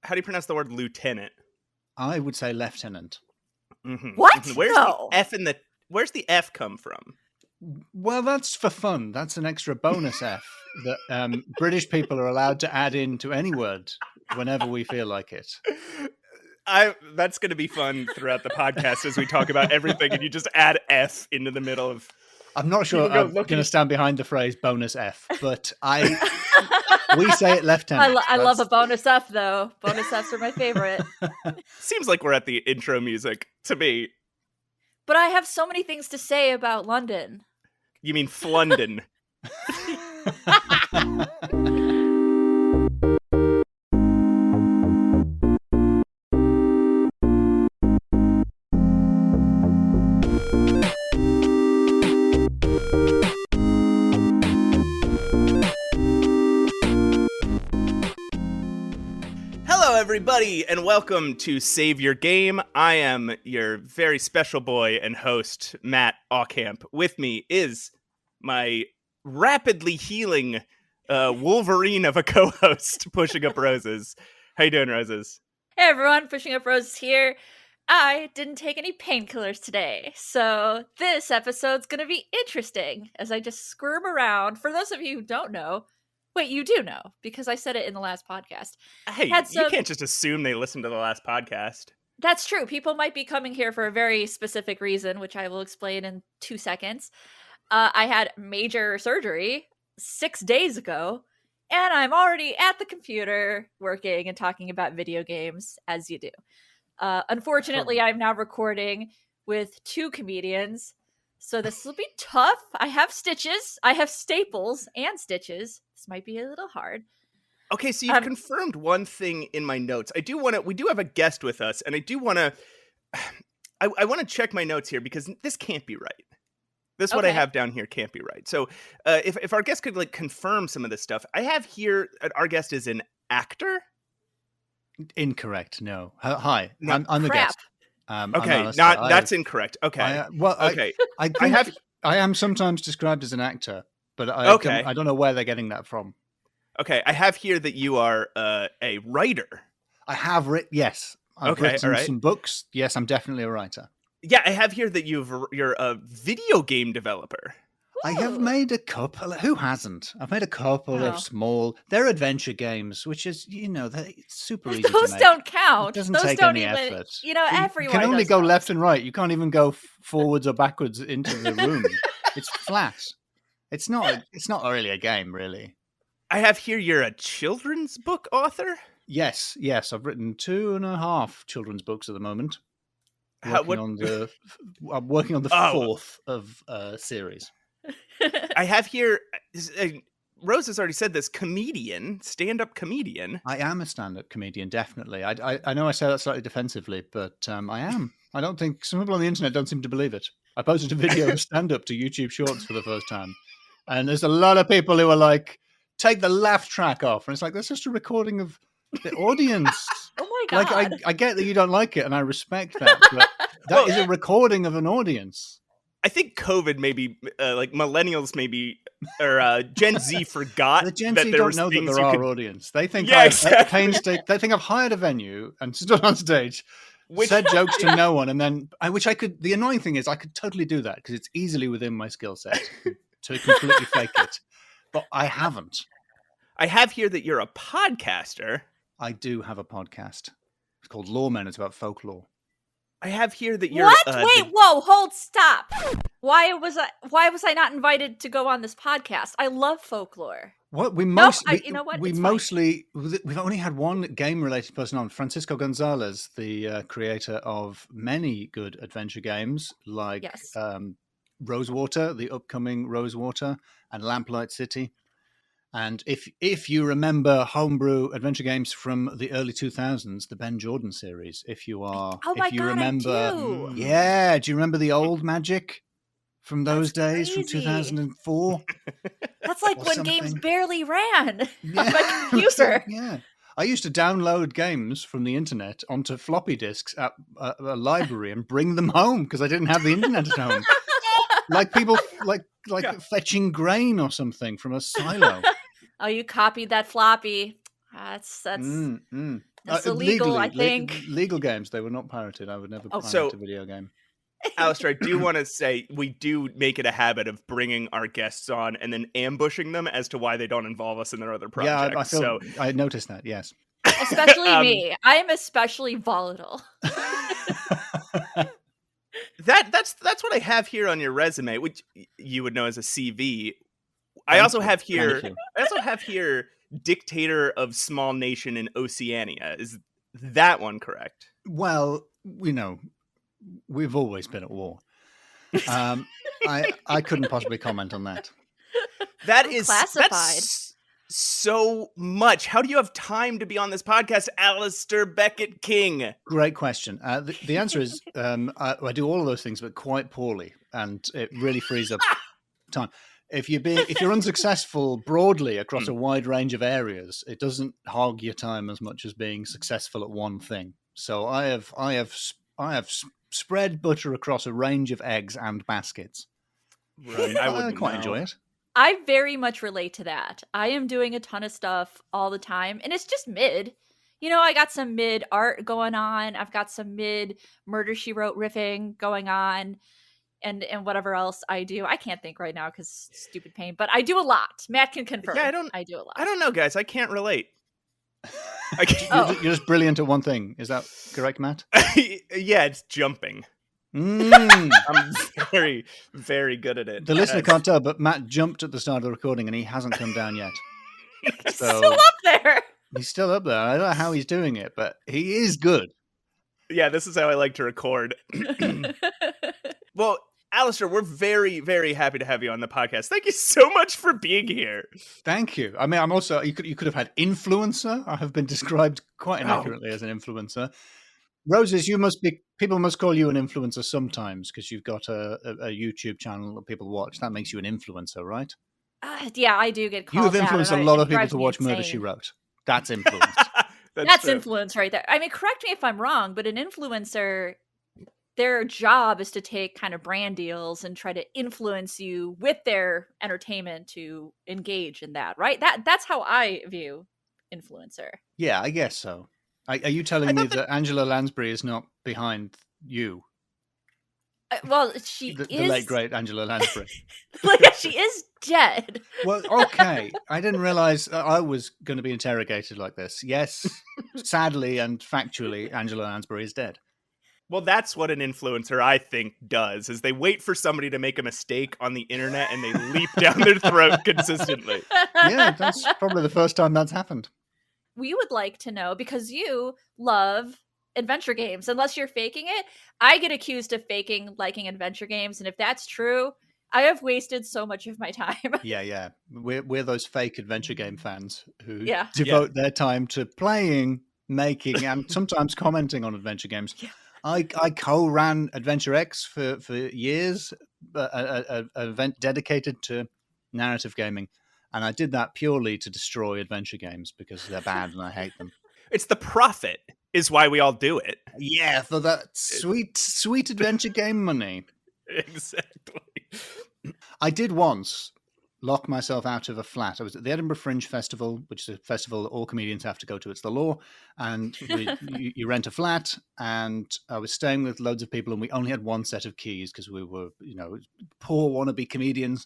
How do you pronounce the word lieutenant? I would say lieutenant. Mm-hmm. What? Where's No. the F in the? Where's the F come from? Well, that's for fun. That's an extra bonus F that British people are allowed to add into any word whenever we feel like it. That's going to be fun throughout the podcast as we talk about everything, and you just add F into the middle of. I'm not sure I'm going to stand behind the phrase bonus F, but we say it lieutenant. I love a bonus F, though. Bonus Fs are my favorite. Seems like we're at the intro music to me. But I have so many things to say about London. You mean Flundon? Hello, everybody, and welcome to Save Your Game. I am your very special boy and host, Matt Aucamp. With me is my rapidly healing Wolverine of a co-host, Pushing Up Roses. How you doing, Roses? Hey, everyone. Pushing Up Roses here. I didn't take any painkillers today, so this episode's going to be interesting as I just squirm around. For those of you who don't know, wait, you do know, because I said it in the last podcast. Hey, you can't just assume they listened to the last podcast. That's true. People might be coming here for a very specific reason, which I will explain in 2 seconds. I had major surgery 6 days ago, and I'm already at the computer working and talking about video games, as you do. Unfortunately, I'm now recording with 2 comedians, so this will be tough. I have stitches. I have staples and stitches. This might be a little hard. Okay, so you've confirmed one thing in my notes. We do have a guest with us, and I do want to, I want to check my notes here because this can't be right. This what I have down here can't be right. So if our guest could confirm some of this stuff, I have here, our guest is an actor. Incorrect. No. Hi, no, I'm the guest. Okay, that's incorrect. Okay. I am sometimes described as an actor, but I don't know where they're getting that from. Okay, I have here that you are a writer. I have written, yes. I've written some books. Yes, I'm definitely a writer. Yeah, I have here that you're a video game developer. I have made a couple. Who hasn't? I've made a couple of small. They're adventure games, which is, they're super easy to make. Those don't count. It doesn't Those take don't any even, effort. everyone You can only does go those. left and right. You can't even go forwards or backwards into the room. It's flat. It's not really a game, really. I have here you're a children's book author? Yes. I've written 2.5 children's books at the moment. I'm working on the 4th of series. I have here, Rose has already said this, stand-up comedian. I am a stand-up comedian, definitely. I know I say that slightly defensively, but I am. I don't think, some people on the internet don't seem to believe it. I posted a video of stand-up to YouTube Shorts for the first time. And there's a lot of people who are like, take the laugh track off. And it's like, that's just a recording of the audience. Oh my God. Like, I get that you don't like it, and I respect that. But that is a recording of an audience. I think COVID maybe, millennials maybe, or Gen Z forgot the Gen that Z there don't was know that things there you are could... audience. They think they think I've hired a venue and stood on stage, said jokes to no one, and then the annoying thing is I could totally do that because it's easily within my skill set to completely fake it. But I haven't. I have here that you're a podcaster. I do have a podcast. It's called Lawmen. It's about folklore. I have here that you're... What? Wait, whoa, hold, stop. Why was I not invited to go on this podcast? I love folklore. What we've only had one game-related person on, Francisco Gonzalez, the creator of many good adventure games like Rosewater, the upcoming Rosewater, and Lamplight City. And if you remember homebrew adventure games from the early 2000s, the Ben Jordan series, I do. Yeah, do you remember the old Magic from those days, from 2004? That's like when games barely ran on my Yeah. computer. Yeah. I used to download games from the internet onto floppy disks at a library and bring them home because I didn't have the internet at home. Like people fetching grain or something from a silo. Oh, you copied that floppy. That's It's illegal, I think. Legal games, they were not pirated. I would never pirate a video game. Alasdair, I do want to say we do make it a habit of bringing our guests on and then ambushing them as to why they don't involve us in their other projects. Yeah, I noticed that, yes. Especially me. I am especially volatile. That's what I have here on your resume, which you would know as a CV. I also have here Dictator of Small Nation in Oceania. Is that one correct? Well, we've always been at war. I couldn't possibly comment on that. That is classified. That's so much. How do you have time to be on this podcast, Alasdair Beckett-King? Great question. The answer is I do all of those things, but quite poorly, and it really frees up time. If you're unsuccessful broadly across a wide range of areas, it doesn't hog your time as much as being successful at one thing. So I have spread butter across a range of eggs and baskets. Right. I quite enjoy it. I very much relate to that. I am doing a ton of stuff all the time, and it's just mid. I got some mid art going on. I've got some mid Murder, She Wrote riffing going on, and whatever else I do. I can't think right now because stupid pain, but I do a lot. Matt can confirm. Yeah, I do a lot. I don't know, guys. I can't relate. You're just brilliant at one thing. Is that correct, Matt? Yeah, it's jumping. I'm very, very good at it. The listener can't tell, but Matt jumped at the start of the recording and he hasn't come down yet. He's still up there. He's still up there. I don't know how he's doing it, but he is good. Yeah, this is how I like to record. Well, Alasdair, we're very, very happy to have you on the podcast. Thank you so much for being here. Thank you. I mean, I'm also, you could have had influencer. I have been described quite inaccurately as an influencer. Roses, people must call you an influencer sometimes because you've got a YouTube channel that people watch. That makes you an influencer, right? Yeah, I do get called. You have influenced a lot of people to watch Murder, She Wrote. That's influence. That's influence right there. I mean, correct me if I'm wrong, but an influencer, their job is to take kind of brand deals and try to influence you with their entertainment to engage in that, right? That's how I view influencer. Yeah, I guess so. Are you telling me that Angela Lansbury is not behind you? Well, she is... The late, great Angela Lansbury. Well, yeah, she is dead. Well, okay. I didn't realize I was going to be interrogated like this. Yes, sadly and factually, Angela Lansbury is dead. Well, that's what an influencer, I think, does, is they wait for somebody to make a mistake on the internet and they leap down their throat consistently. Yeah, that's probably the first time that's happened. We would like to know, because you love adventure games. Unless you're faking it, I get accused of liking adventure games, and if that's true, I have wasted so much of my time. Yeah. We're those fake adventure game fans who devote their time to playing, making, and sometimes commenting on adventure games. Yeah. I co-ran Adventure X for years, an event dedicated to narrative gaming. And I did that purely to destroy adventure games because they're bad and I hate them. It's the profit is why we all do it. Yeah, for that sweet adventure game money. Exactly. I did once lock myself out of a flat. I was at the Edinburgh Fringe Festival, which is a festival that all comedians have to go to. It's the law. And you rent a flat. And I was staying with loads of people and we only had one set of keys because we were, poor wannabe comedians.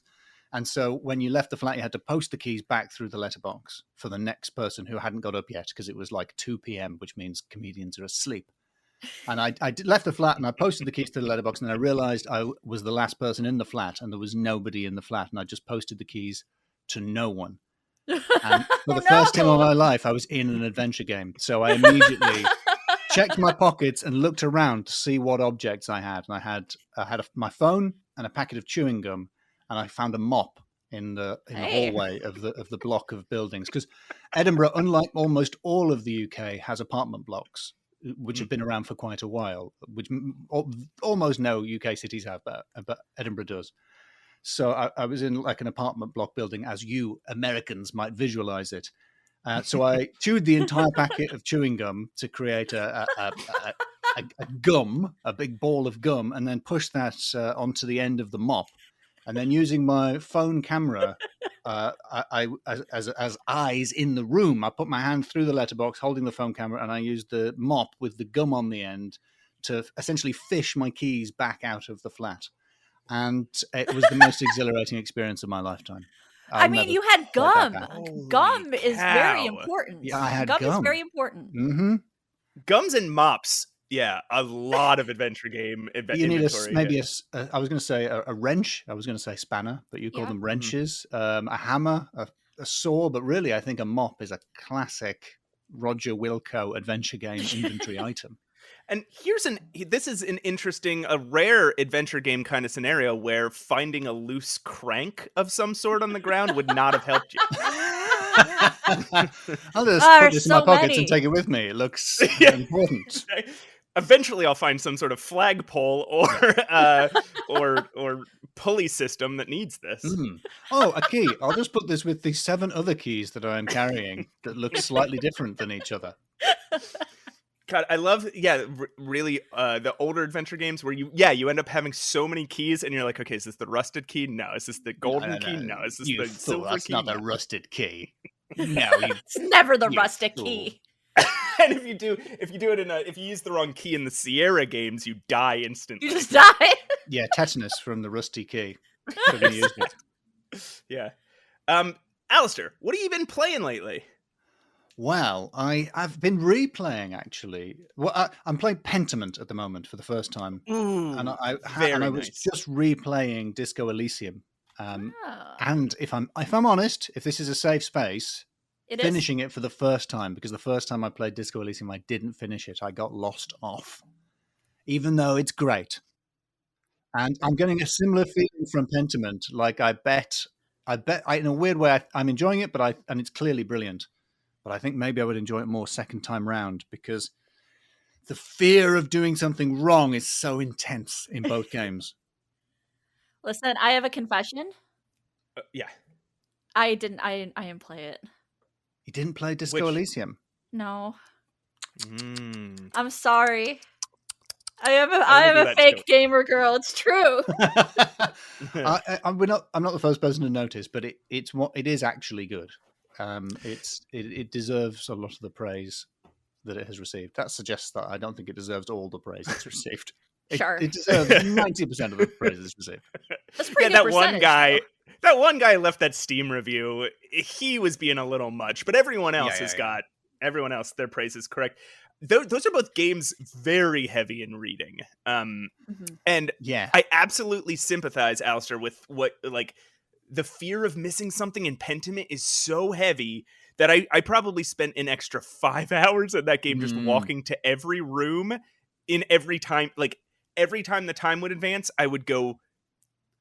And so when you left the flat, you had to post the keys back through the letterbox for the next person who hadn't got up yet because it was like 2 p.m., which means comedians are asleep. And I left the flat and I posted the keys to the letterbox and then I realized I was the last person in the flat and there was nobody in the flat. And I just posted the keys to no one. And for the first time in my life, I was in an adventure game. So I immediately checked my pockets and looked around to see what objects I had. And I had my phone and a packet of chewing gum. And I found a mop in the hallway of the block of buildings. Because Edinburgh, unlike almost all of the UK, has apartment blocks, which have been around for quite a while, which almost no UK cities have, but Edinburgh does. So I was in like an apartment block building, as you Americans might visualize it. So I chewed the entire packet of chewing gum to create a gum, a big ball of gum, and then pushed that onto the end of the mop. and then using my phone camera, as eyes in the room, I put my hand through the letterbox, holding the phone camera, and I used the mop with the gum on the end to essentially fish my keys back out of the flat. And it was the most exhilarating experience of my lifetime. You had gum. Gum is very important. Yeah, I had gum. Gum is very important. Mm-hmm. Gums and mops. Yeah, a lot of adventure game you need inventory. I was going to say a wrench. I was going to say spanner, but you call them wrenches. A hammer, a saw, but really I think a mop is a classic Roger Wilco adventure game inventory item. And this is an interesting, a rare adventure game kind of scenario where finding a loose crank of some sort on the ground would not have helped you. I'll just put this in my pockets and take it with me. It looks important. Eventually, I'll find some sort of flagpole or pulley system that needs this. Oh, a key. I'll just put this with the 7 other keys that I'm carrying that look slightly different than each other. God, I love, really the older adventure games where you end up having so many keys and you're like, okay, is this the rusted key? No. Is this the golden key? No. Is this the silver key? That's not the rusted key. No, it's never the rusted key. And if you use the wrong key in the Sierra games, you die instantly. You just die. Yeah, tetanus from the rusty key. Couldn't use it. Yeah. Alasdair, what have you been playing lately? Well, I've been replaying actually. Well, I'm playing Pentiment at the moment for the first time, and I was just replaying Disco Elysium. And if I'm honest, if this is a safe space, finishing it for the first time, because the first time I played Disco Elysium, I didn't finish it. I got lost off, even though it's great. And I'm getting a similar feeling from Pentiment. Like I bet, in a weird way, I'm enjoying it, and it's clearly brilliant. But I think maybe I would enjoy it more second time round because the fear of doing something wrong is so intense in both games. Listen, I have a confession. Yeah. I didn't play it. You didn't play Disco Elysium? No. I'm sorry. I am a fake gamer girl. It's true. I'm not the first person to notice, but it is actually good. It deserves a lot of the praise that it has received. That suggests that I don't think it deserves all the praise it's received. Sure. It deserves 90% of the praise it's received. That's pretty good percentage. That one guy left that Steam review. He was being a little much, but everyone else everyone else, their praise is correct. Those are both games very heavy in reading. And I absolutely sympathize, Alasdair, with what, like, the fear of missing something in Pentiment is so heavy that I probably spent an extra 5 hours in that game just walking to every room in every time. Like, every time the time would advance, I would go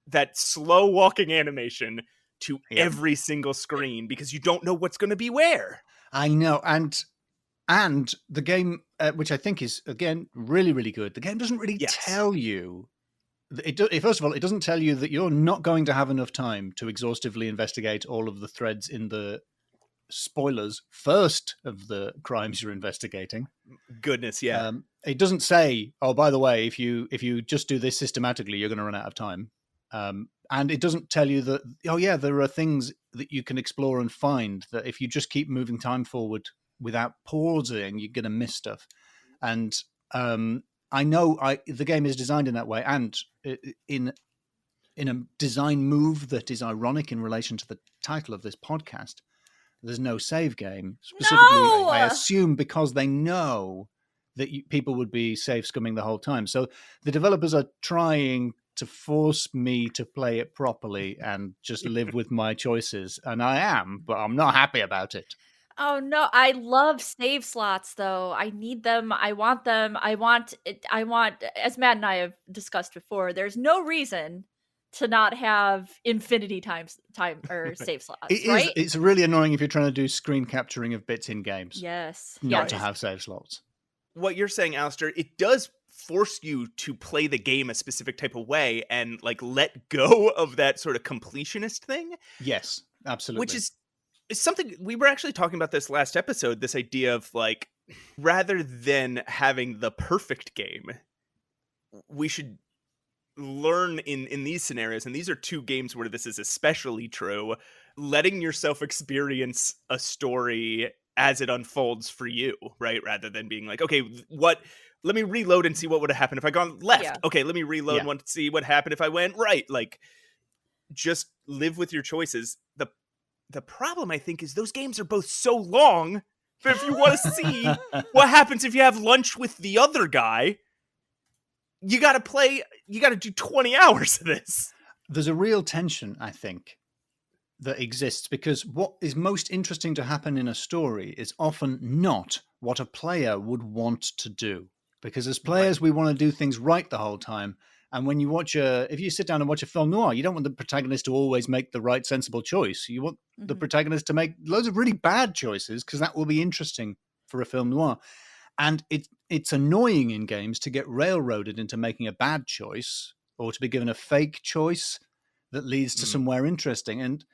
that slow walking animation to every single screen because you don't know what's going to be where. I know. And the game, which I think is, again, really, really good, the game doesn't really tell you. First of all, it doesn't tell you that you're not going to have enough time to exhaustively investigate all of the threads in the spoilers first of the crimes you're investigating. Goodness, yeah. It doesn't say, oh, by the way, if you just do this systematically, you're going to run out of time. And it doesn't tell you that, oh yeah, there are things that you can explore and find that if you just keep moving time forward without pausing, you're going to miss stuff. And I know the game is designed in that way, and in a design move that is ironic in relation to the title of this podcast, there's no save game. Specifically, no! I assume because they know that people would be save scumming the whole time. So the developers are trying to force me to play it properly and just live with my choices. And I am, but I'm not happy about it. Oh no, I love save slots though. I need them. I want them. I want, as Matt and I have discussed before, there's no reason to not have infinity time or save slots. Right? It's really annoying if you're trying to do screen capturing of bits in games. Yes. Not to have save slots. What you're saying, Alasdair, it does force you to play the game a specific type of way and like let go of that sort of completionist thing. Yes, absolutely. Which is something we were actually talking about this last episode, this idea of like, rather than having the perfect game, we should learn in these scenarios, and these are two games where this is especially true, letting yourself experience a story as it unfolds for you, right? Rather than being like, okay, let me reload and see what would have happened if I gone left. Yeah. Okay, let me reload and see what happened if I went right. Like, just live with your choices. The problem, I think, is those games are both so long that if you want to see what happens if you have lunch with the other guy, you got to do 20 hours of this. There's a real tension, I think, that exists, because what is most interesting to happen in a story is often not what a player would want to do. Because as players, we want to do things right the whole time. And when you if you sit down and watch a film noir, you don't want the protagonist to always make the right, sensible choice. You want the protagonist to make loads of really bad choices, because that will be interesting for a film noir. And it's annoying in games to get railroaded into making a bad choice, or to be given a fake choice that leads to somewhere interesting. And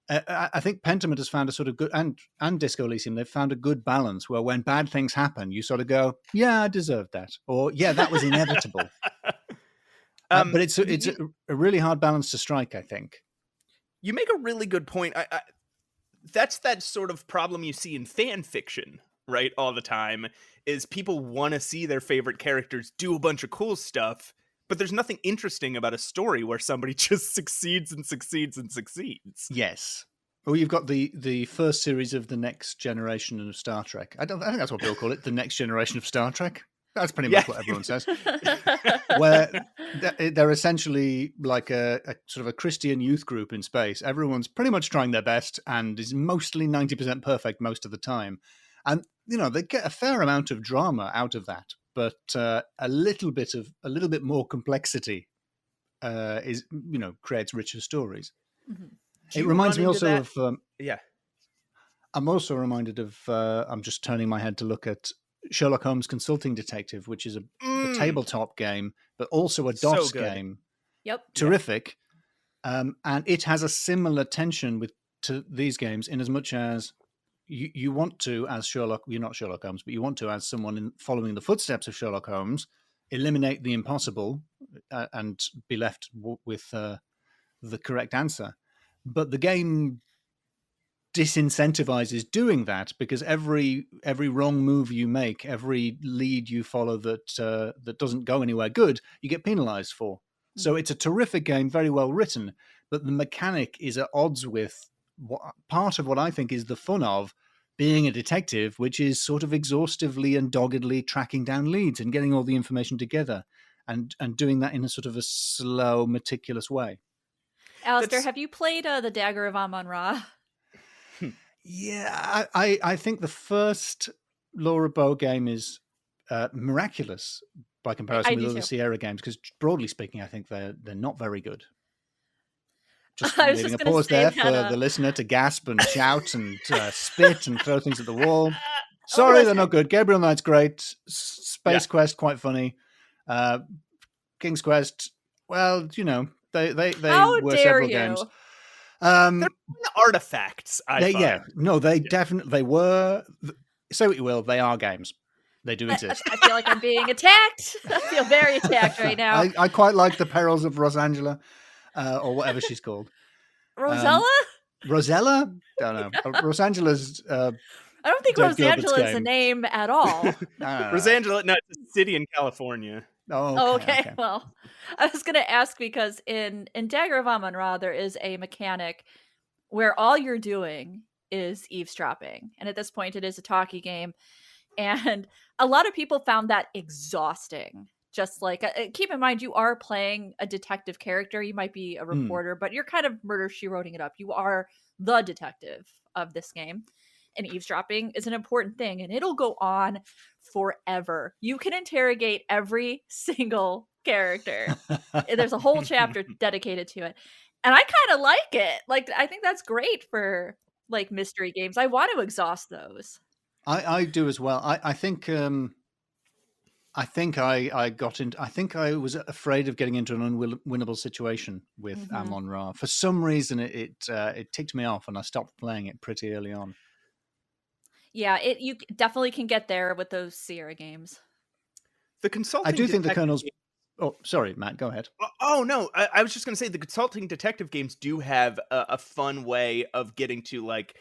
I think Pentiment has found a sort of good, and Disco Elysium, they've found a good balance where when bad things happen, you sort of go, yeah, I deserved that. Or, yeah, that was inevitable. But it's a really hard balance to strike, I think. You make a really good point. That's that sort of problem you see in fan fiction, right? All the time is people want to see their favorite characters do a bunch of cool stuff, but there's nothing interesting about a story where somebody just succeeds and succeeds and succeeds. Yes. Well, you've got the first series of the next generation of Star Trek. I think that's what people call it, the next generation of Star Trek. That's pretty much what everyone says. Where they're essentially like a sort of a Christian youth group in space. Everyone's pretty much trying their best and is mostly 90% perfect most of the time. And, they get a fair amount of drama out of that. But a little bit more complexity creates richer stories. Mm-hmm. It reminds me also of... yeah. I'm also reminded of... I'm just turning my head to look at Sherlock Holmes Consulting Detective, which is a tabletop game, but also a DOS game. Yep. Terrific. And it has a similar tension to these games, in as much as you want to, as Sherlock, you're not Sherlock Holmes, but you want to, as someone following the footsteps of Sherlock Holmes, eliminate the impossible and be left with the correct answer. But the game disincentivizes doing that, because every wrong move you make, every lead you follow that doesn't go anywhere good, you get penalized for. So it's a terrific game, very well written, but the mechanic is at odds with part of what I think is the fun of being a detective, which is sort of exhaustively and doggedly tracking down leads and getting all the information together and doing that in a sort of a slow, meticulous way. Alasdair, have you played the Dagger of Amon RA? Yeah, I think the first Laura Bow game is miraculous by comparison with other Sierra games, because broadly speaking, I think they're not very good. Just leaving a pause there for the listener to gasp and shout and spit and throw things at the wall. Sorry, they're not good. Gabriel Knight's great. Space Quest, quite funny. King's Quest, well, they were several games. They're artifacts. Definitely they were. Say what you will, they are games. They do exist. I feel like I'm being attacked. I feel very attacked right now. I quite like the perils of Rosangela, or whatever she's called. Rosella? Rosella? Don't know. Rosangela's. I don't think Rosangela is a name at all. Rosangela, no, it's a city in California. Oh, okay. Well, I was going to ask, because in Dagger of Amon RA, there is a mechanic where all you're doing is eavesdropping. And at this point, it is a talkie game. And a lot of people found that exhausting. Just like, keep in mind, you are playing a detective character. You might be a reporter, but you're kind of murder she-wroting it up. You are the detective of this game. And eavesdropping is an important thing, and it'll go on forever. You can interrogate every single character. There's a whole chapter dedicated to it. And I kind of like it. Like, I think that's great for like mystery games. I want to exhaust those. I do as well. I think I was afraid of getting into an unwinnable situation with Amon RA. For some reason, it ticked me off, and I stopped playing it pretty early on. Yeah, you definitely can get there with those Sierra games. The consulting. I do think the Colonel's. Oh, sorry, Matt, go ahead. Oh no, I was just going to say the consulting detective games do have a fun way of getting to, like,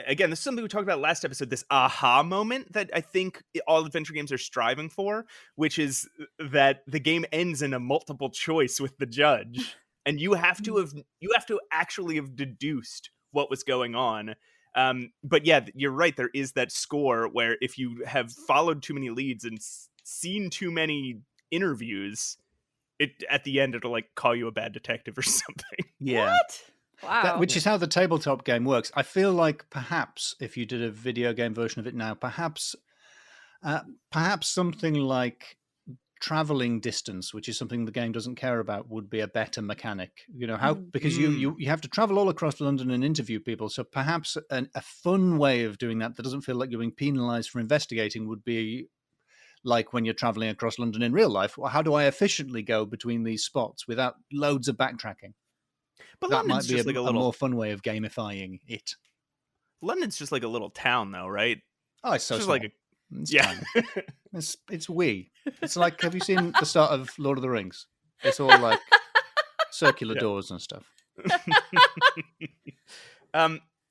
again, this is something we talked about last episode, this aha moment that I think all adventure games are striving for, which is that the game ends in a multiple choice with the judge, and you have to actually have deduced what was going on. But yeah, you're right. There is that score where if you have followed too many leads and seen too many interviews, at the end it'll like call you a bad detective or something. Yeah. What? Wow. Which is how the tabletop game works. I feel like perhaps if you did a video game version of it now, perhaps something like traveling distance, which is something the game doesn't care about, would be a better mechanic. You know how, because you have to travel all across London and interview people. So perhaps a fun way of doing that doesn't feel like you're being penalized for investigating would be like when you're traveling across London in real life. Well, how do I efficiently go between these spots without loads of backtracking? But that London's might be just like a more fun way of gamifying it. London's just like a little town, though, right? Oh, it's so just small. like yeah. It's wee. It's like, have you seen the start of Lord of the Rings? It's all like circular doors and stuff.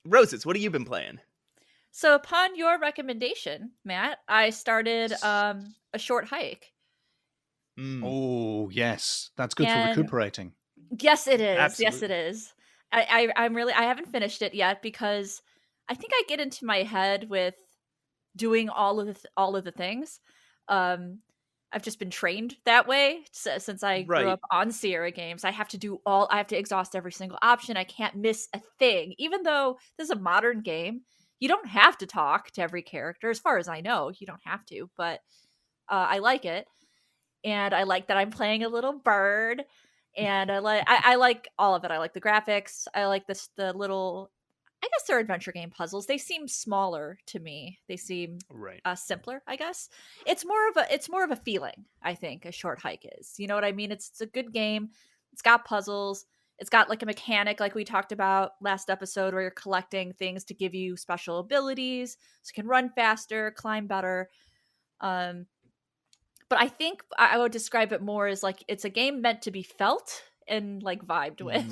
Roses, what have you been playing? So upon your recommendation, Matt, I started a short hike. Oh, yes. That's good for recuperating. Yes, it is. Absolutely. Yes, it is. I haven't finished it yet because I think I get into my head with doing all of the things. I've just been trained that way since I grew up on Sierra games. I have to exhaust every single option. I can't miss a thing. Even though this is a modern game, you don't have to talk to every character. As far as I know, you don't have to, but I like it. And I like that I'm playing a little bird. And I like all of it. I like the graphics. I like the little, I guess they're adventure game puzzles. They seem smaller to me. They seem simpler, I guess. It's more of a feeling, I think, a short hike is. You know what I mean? It's a good game. It's got puzzles. It's got like a mechanic like we talked about last episode where you're collecting things to give you special abilities so you can run faster, climb better. But I think I would describe it more as like it's a game meant to be felt and like vibed with.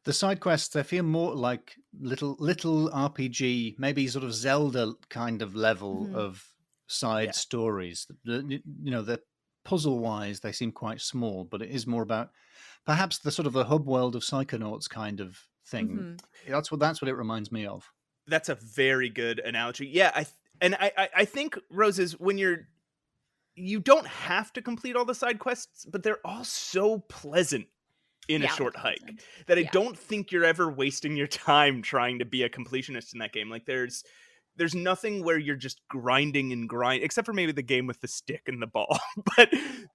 The side quests, they feel more like little RPG, maybe sort of Zelda kind of level of side stories. You know, the puzzle-wise, they seem quite small, but it is more about perhaps the sort of the hub world of Psychonauts kind of thing. That's what it reminds me of. That's a very good analogy. Yeah, I think, Roses, when you don't have to complete all the side quests, but they're all so pleasant in a short hike that I don't think you're ever wasting your time trying to be a completionist in that game. Like there's nothing where you're just grinding and grind, except for maybe the game with the stick and the ball. But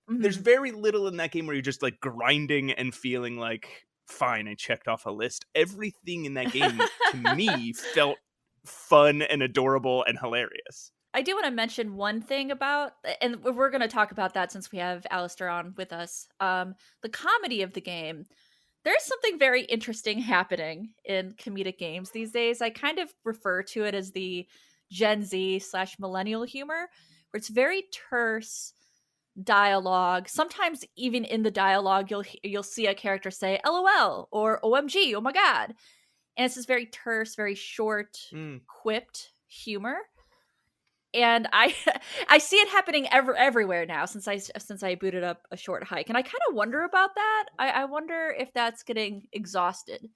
there's very little in that game where you're just like grinding and feeling like, fine, I checked off a list. Everything in that game to me felt fun and adorable and hilarious. I do want to mention one thing about, and we're going to talk about that since we have Alasdair on with us, the comedy of the game. There's something very interesting happening in comedic games these days. I kind of refer to it as the Gen Z / millennial humor, where it's very terse dialogue. Sometimes even in the dialogue, you'll see a character say LOL or OMG, oh my God. And it's this very terse, very short, quipped humor. And I see it happening everywhere now since I booted up a short hike, and I kind of wonder about that. I wonder if that's getting exhausted.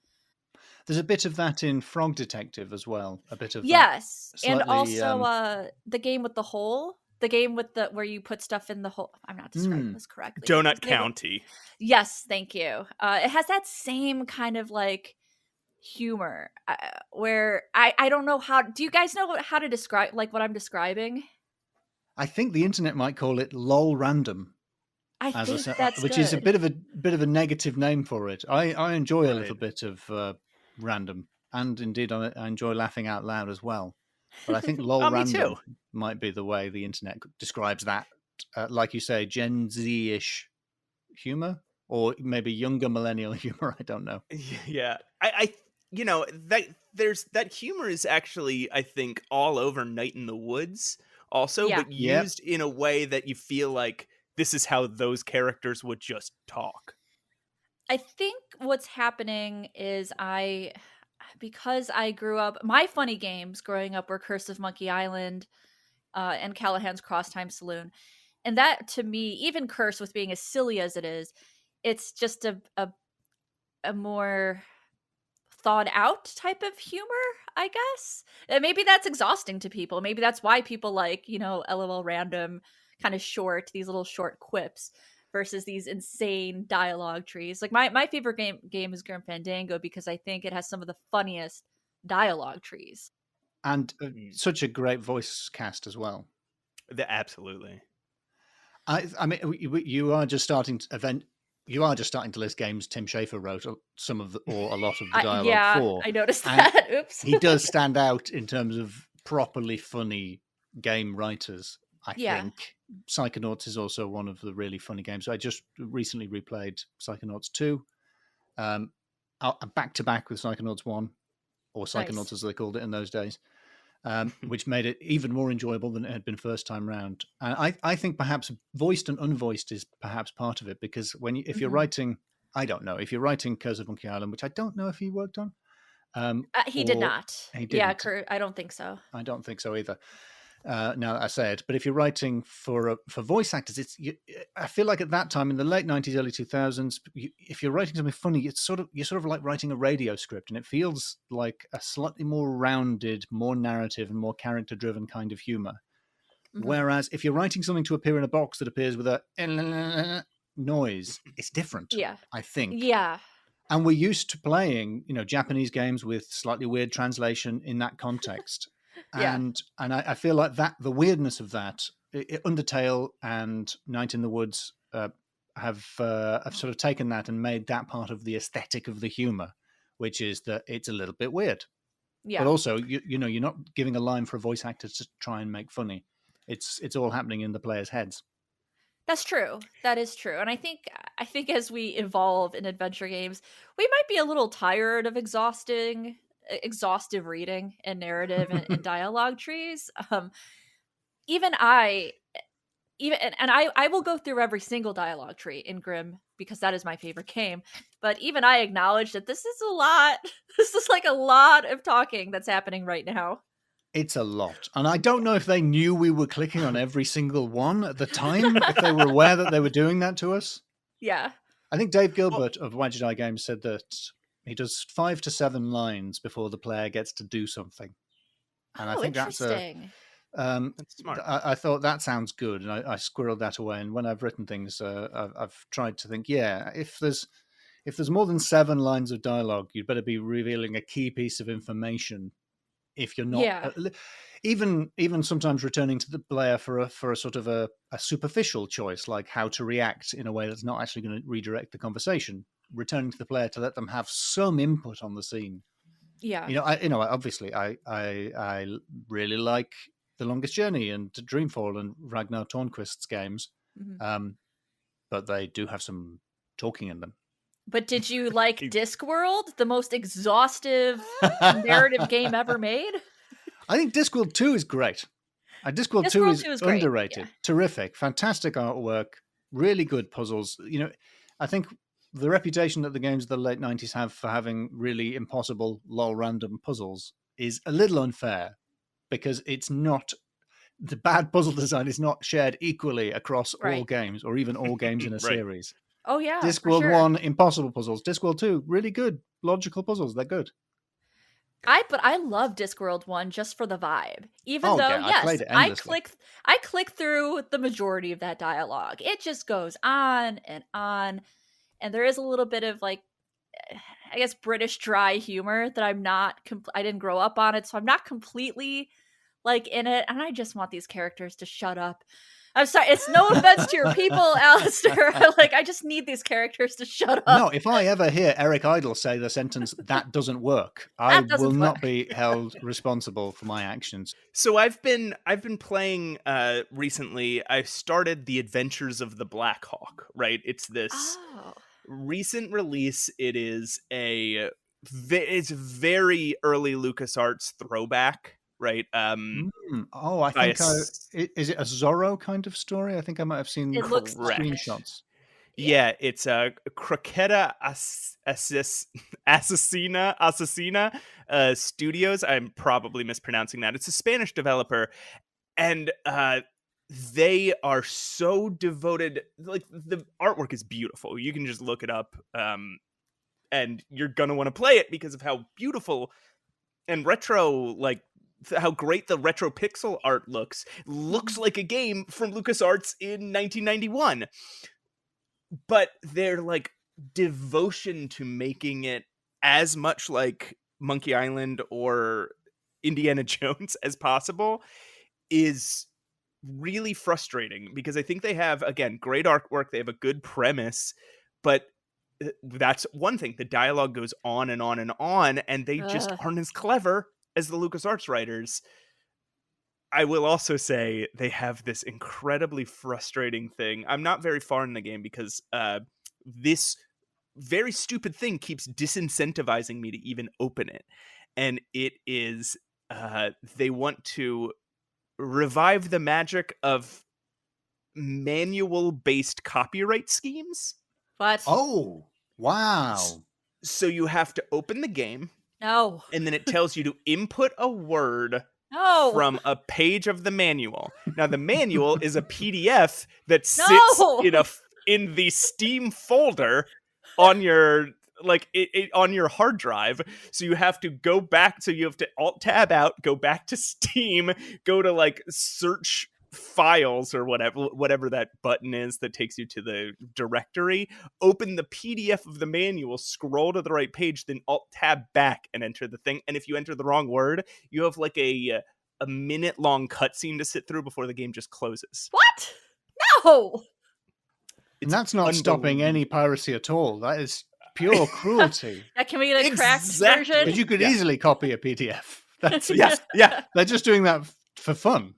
There's a bit of that in Frog Detective as well. A bit of yes, slightly, and also the game with the hole, the game with the where you put stuff in the hole. I'm not describing this correctly. Donut County. Yes, thank you. It has that same kind of like humor where I don't know how. Do you guys know how to describe like what I'm describing? I think the internet might call it lol random. I think that's which good. is a bit of a negative name for it. I enjoy a little bit of random, and indeed I enjoy laughing out loud as well. But I think lol random might be the way the internet describes that. Like you say, Gen Z-ish humor, or maybe younger millennial humor. I don't know. Yeah, I you know, that humor is actually, I think, all over Night in the Woods also, but used in a way that you feel like this is how those characters would just talk. I think what's happening is because I grew up, my funny games growing up were Curse of Monkey Island and Callahan's Cross Time Saloon. And that, to me, even Curse, with being as silly as it is, it's just a more thought out type of humor, I guess. And maybe that's exhausting to people. Maybe that's why people like, LOL random kind of short, these little short quips versus these insane dialogue trees. Like my favorite game is Grim Fandango because I think it has some of the funniest dialogue trees. And such a great voice cast as well. Absolutely. I mean, you are just starting to list games Tim Schafer wrote some of or a lot of the dialogue for. I noticed that. Oops. He does stand out in terms of properly funny game writers, I think. Psychonauts is also one of the really funny games. I just recently replayed Psychonauts 2, back to back with Psychonauts 1, or Psychonauts as they called it in those days. Which made it even more enjoyable than it had been first time round. And I think perhaps voiced and unvoiced is perhaps part of it, because if you're writing, I don't know, if you're writing Curse of Monkey Island, which I don't know if he worked on. He did not. He didn't. Yeah, I don't think so. I don't think so either. Now that I say it, but if you're writing for voice actors, I feel like at that time in the late 90s, early 2000s, if you're writing something funny, you're sort of like writing a radio script, and it feels like a slightly more rounded, more narrative, and more character driven kind of humor. Mm-hmm. Whereas if you're writing something to appear in a box that appears with a noise, it's different. Yeah, I think. Yeah. And we're used to playing, Japanese games with slightly weird translation in that context. And I feel like that the weirdness of that, Undertale and Night in the Woods have sort of taken that and made that part of the aesthetic of the humor, which is that it's a little bit weird. Yeah. But also, you're not giving a line for a voice actor to try and make funny. It's all happening in the players' heads. That's true. That is true. And I think as we evolve in adventure games, we might be a little tired of exhaustive reading and narrative and dialogue trees. I will go through every single dialogue tree in Grimm because that is my favorite game. But even I acknowledge that this is a lot. This is like a lot of talking that's happening right now. It's a lot. And I don't know if they knew we were clicking on every single one at the time, if they were aware that they were doing that to us. Yeah. I think Dave Gilbert of Why Did I Games said that he does 5 to 7 lines before the player gets to do something. And I think that's smart. I thought that sounds good, and I squirreled that away. And when I've written things, I've tried to think, if there's more than 7 lines of dialogue, you'd better be revealing a key piece of information. If you're not, even sometimes returning to the player for a sort of a superficial choice, like how to react in a way that's not actually going to redirect the conversation. Returning to the player to let them have some input on the scene. Yeah, obviously, I really like The Longest Journey and Dreamfall and Ragnar Tornquist's games, but they do have some talking in them. But did you like Discworld, the most exhaustive narrative game ever made? I think Discworld 2 is great. Discworld 2 is underrated. Yeah. Terrific. Fantastic artwork. Really good puzzles. I think the reputation that the games of the late 90s have for having really impossible, random puzzles is a little unfair, because it's not... The bad puzzle design is not shared equally across all games, or even all games in a series. Oh, yeah. Discworld 1, impossible puzzles. Discworld 2, really good, logical puzzles. They're good. But I love Discworld 1 just for the vibe. Even though, I click through the majority of that dialogue. It just goes on. And there is a little bit of, like, I guess, British dry humor that I didn't grow up on it, so I'm not completely, like, in it. And I just want these characters to shut up. I'm sorry, it's no offense to your people, Alasdair. I just need these characters to shut up. No, if I ever hear Eric Idle say the sentence, that doesn't work, I will not be held responsible for my actions. So I've been playing recently. I've started The Adventures of the Black Hawk, right? It's this recent release. It is it's very early LucasArts throwback, right? I think is it a Zorro kind of story? I think I might have seen screenshots. Yeah, it's a Croqueta Assassina Studios. I'm probably mispronouncing that. It's a Spanish developer, and they are so devoted. Like, the artwork is beautiful. You can just look it up, and you're gonna want to play it because of how beautiful and retro, like how great the retro pixel art looks. Looks like a game from LucasArts in 1991. But their like devotion to making it as much like Monkey Island or Indiana Jones as possible is really frustrating, because I think they have, again, great artwork, they have a good premise, but that's one thing. The dialogue goes on and on and on, and they just aren't as clever as the LucasArts writers. I will also say they have this incredibly frustrating thing. I'm not very far in the game because this very stupid thing keeps disincentivizing me to even open it. And it is, they want to revive the magic of manual-based copyright schemes. What? Oh, wow. So you have to open the game. No. And then it tells you to input a word from a page of the manual. Now, the manual is a PDF that sits in the Steam folder on your on your hard drive. So you have to go back. So you have to Alt-Tab out, go back to Steam, go to like search files or whatever that button is that takes you to the directory, open the PDF of the manual, scroll to the right page, then Alt-Tab back and enter the thing. And if you enter the wrong word, you have like a minute-long cutscene to sit through before the game just closes. What? No! And that's not stopping any piracy at all. That is pure cruelty. That can be the cracked version. Because you could easily copy a PDF. That's yeah. They're just doing that for fun.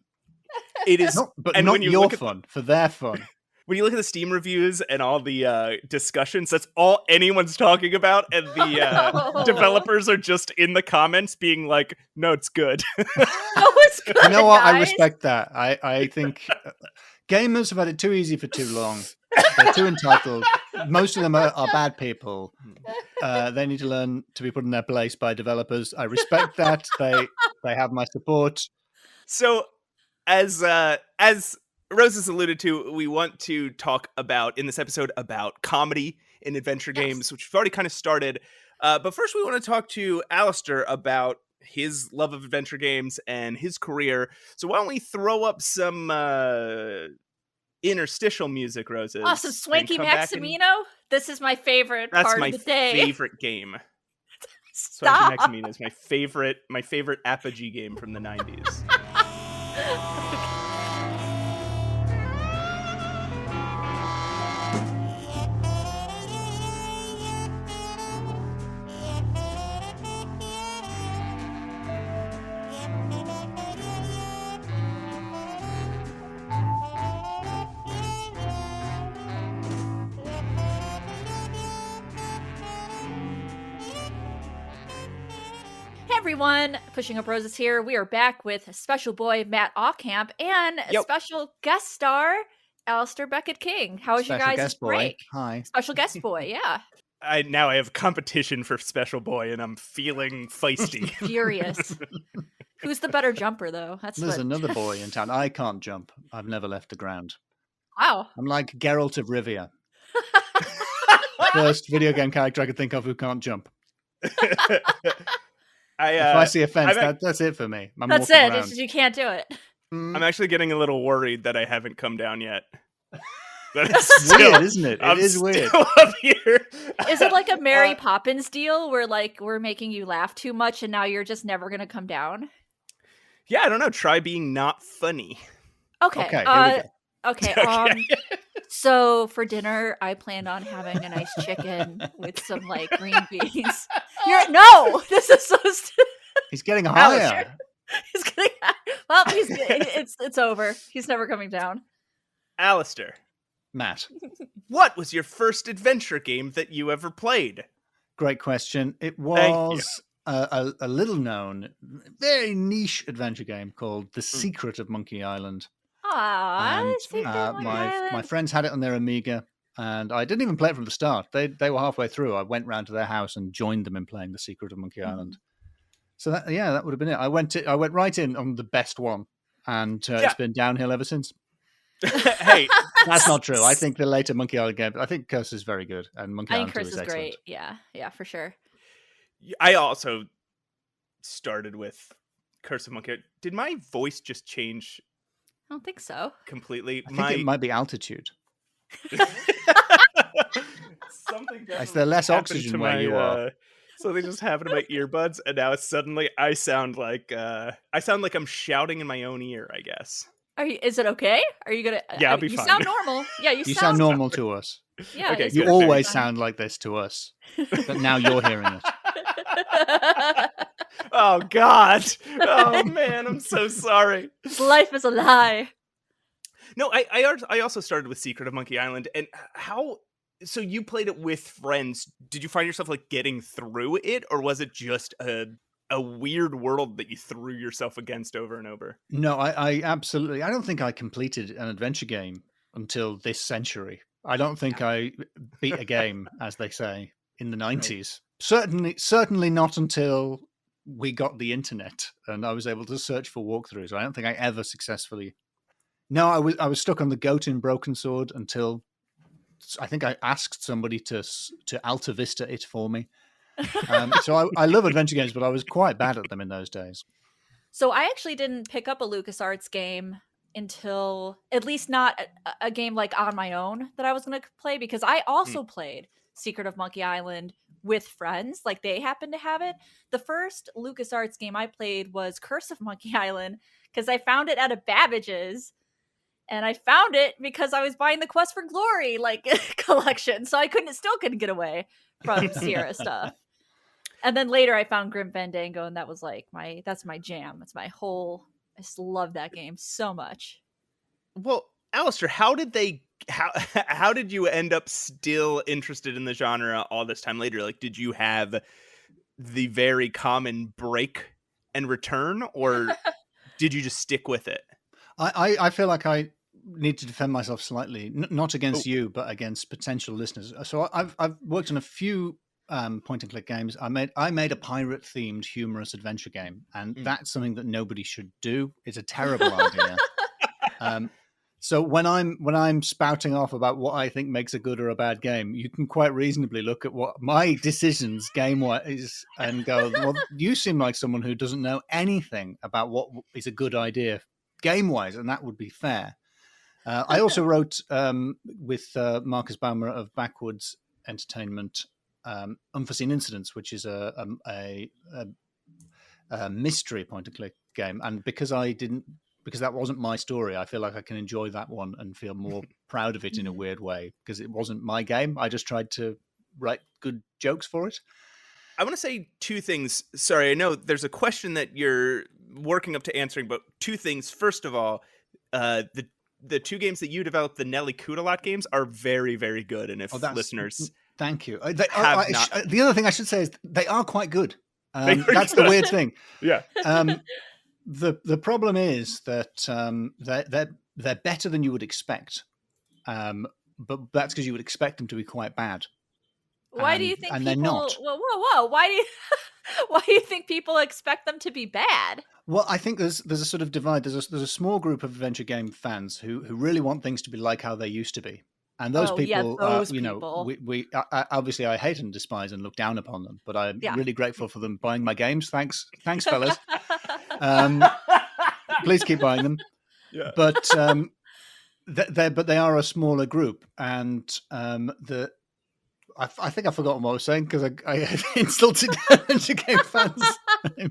It is, but not your fun, for their fun. When you look at the Steam reviews and all the discussions, that's all anyone's talking about, and the developers are just in the comments being like, "No, it's good." No, it's good. You know what? Guys. I respect that. I think gamers have had it too easy for too long. They're too entitled. Most of them are bad people. They need to learn to be put in their place by developers. I respect that. They have my support. So, as Rose has alluded to, we want to talk about, in this episode, about comedy in adventure games, which we've already kind of started. But first, we want to talk to Alasdair about his love of adventure games and his career. So why don't we throw up some interstitial music, Roses? Oh, some Swanky Maximino? This is my favorite part of the day. That's my favorite game. Stop. Swanky Maximino is my favorite Apogee game from the 90s. Everyone, Pushing Up Roses here. We are back with special boy Matt Ocamp and special guest star Alasdair Beckett-King. How was your guys' break? Hi. Special guest boy, yeah. I have competition for special boy, and I'm feeling feisty. Furious. Who's the better jumper, though? There's another boy in town. I can't jump. I've never left the ground. Wow. I'm like Geralt of Rivia. First video game character I could think of who can't jump. If I see a fence, that's it for me. That's it. You can't do it. I'm actually getting a little worried that I haven't come down yet. That's weird, isn't it? It is weird. Up here. Is it like a Mary Poppins deal where like we're making you laugh too much and now you're just never going to come down? Yeah, I don't know. Try being not funny. Okay. Here we go. Okay. So for dinner, I planned on having a nice chicken with some like green beans. This is so stupid. He's getting higher. He's getting well. It's over. He's never coming down. Alasdair. Matt. What was your first adventure game that you ever played? Great question. It was a little known, very niche adventure game called The Secret of Monkey Island. And my friends had it on their Amiga, and I didn't even play it from the start. They were halfway through. I went round to their house and joined them in playing The Secret of Monkey Island. So that would have been it. I went right in on the best one, and it's been downhill ever since. Hey, that's not true. I think the later Monkey Island game, I think Curse is very good, and Monkey Island 2 Curse is great. excellent. Yeah, for sure. I also started with Curse of Monkey. Did my voice just change? I don't think so. Completely. I think it might be altitude. Something. Is there less oxygen where you are? Something just happened to my earbuds, and now suddenly I sound like I'm shouting in my own ear, I guess. Is it okay? Are you gonna? Yeah, I'll be fine. You sound normal. Yeah, you sound normal to us. Yeah, okay, you always sound like this to us, but now you're hearing it. Oh God! Oh man, I'm so sorry. Life is a lie. No, I also started with Secret of Monkey Island, and how? So you played it with friends. Did you find yourself like getting through it, or was it just a weird world that you threw yourself against over and over? No, I absolutely. I don't think I completed an adventure game until this century. I don't think I beat a game, as they say, in the 90s. Certainly not until we got the internet and I was able to search for walkthroughs. I don't think I ever successfully. No, I was stuck on the goat in Broken Sword until I think I asked somebody to Alta Vista it for me. So I love adventure games, but I was quite bad at them in those days. So I actually didn't pick up a LucasArts game until, at least not a game like on my own that I was going to play, because I also played Secret of Monkey Island with friends. Like, they happened to have it. The first LucasArts game I played was Curse of Monkey Island, because I found it at a Babbage's. And I found it because I was buying the Quest for Glory collection, so I still couldn't get away from Sierra stuff. And then later I found Grim Fandango, and that was like that's my jam. It's my whole. I just love that game so much. Well, Alasdair, how did you end up still interested in the genre all this time later? Like, did you have the very common break and return, or did you just stick with it? I feel like I need to defend myself slightly, not against you, but against potential listeners. So I've worked on a few point and click games. I made a pirate themed humorous adventure game, and that's something that nobody should do. It's a terrible idea. So when I'm spouting off about what I think makes a good or a bad game, you can quite reasonably look at what my decisions game-wise and go, well, you seem like someone who doesn't know anything about what is a good idea game-wise, and that would be fair. I also wrote with Marcus Baumer of Backwoods Entertainment, Unforeseen Incidents, which is a mystery point-and-click game, and because that wasn't my story, I feel like I can enjoy that one and feel more proud of it in a weird way, because it wasn't my game. I just tried to write good jokes for it. I want to say two things. Sorry, I know there's a question that you're working up to answering, but two things. First of all, the two games that you developed, the Nelly Kutalot games, are very, very good. And if listeners... Thank you. The other thing I should say is they are quite good. That's good. The weird thing. Yeah. The problem is that they're better than you would expect. But that's because you would expect them to be quite bad. Why do you think and people... they're not. Whoa. Why do you think people expect them to be bad? Well, I think there's a sort of divide. There's a small group of adventure game fans who really want things to be like how they used to be. And those people, we obviously I hate and despise and look down upon them, but I'm really grateful for them buying my games. Thanks, fellas. Please keep buying them. Yeah. But they are a smaller group, and I think I've forgotten what I was saying because I insulted adventure game fans. You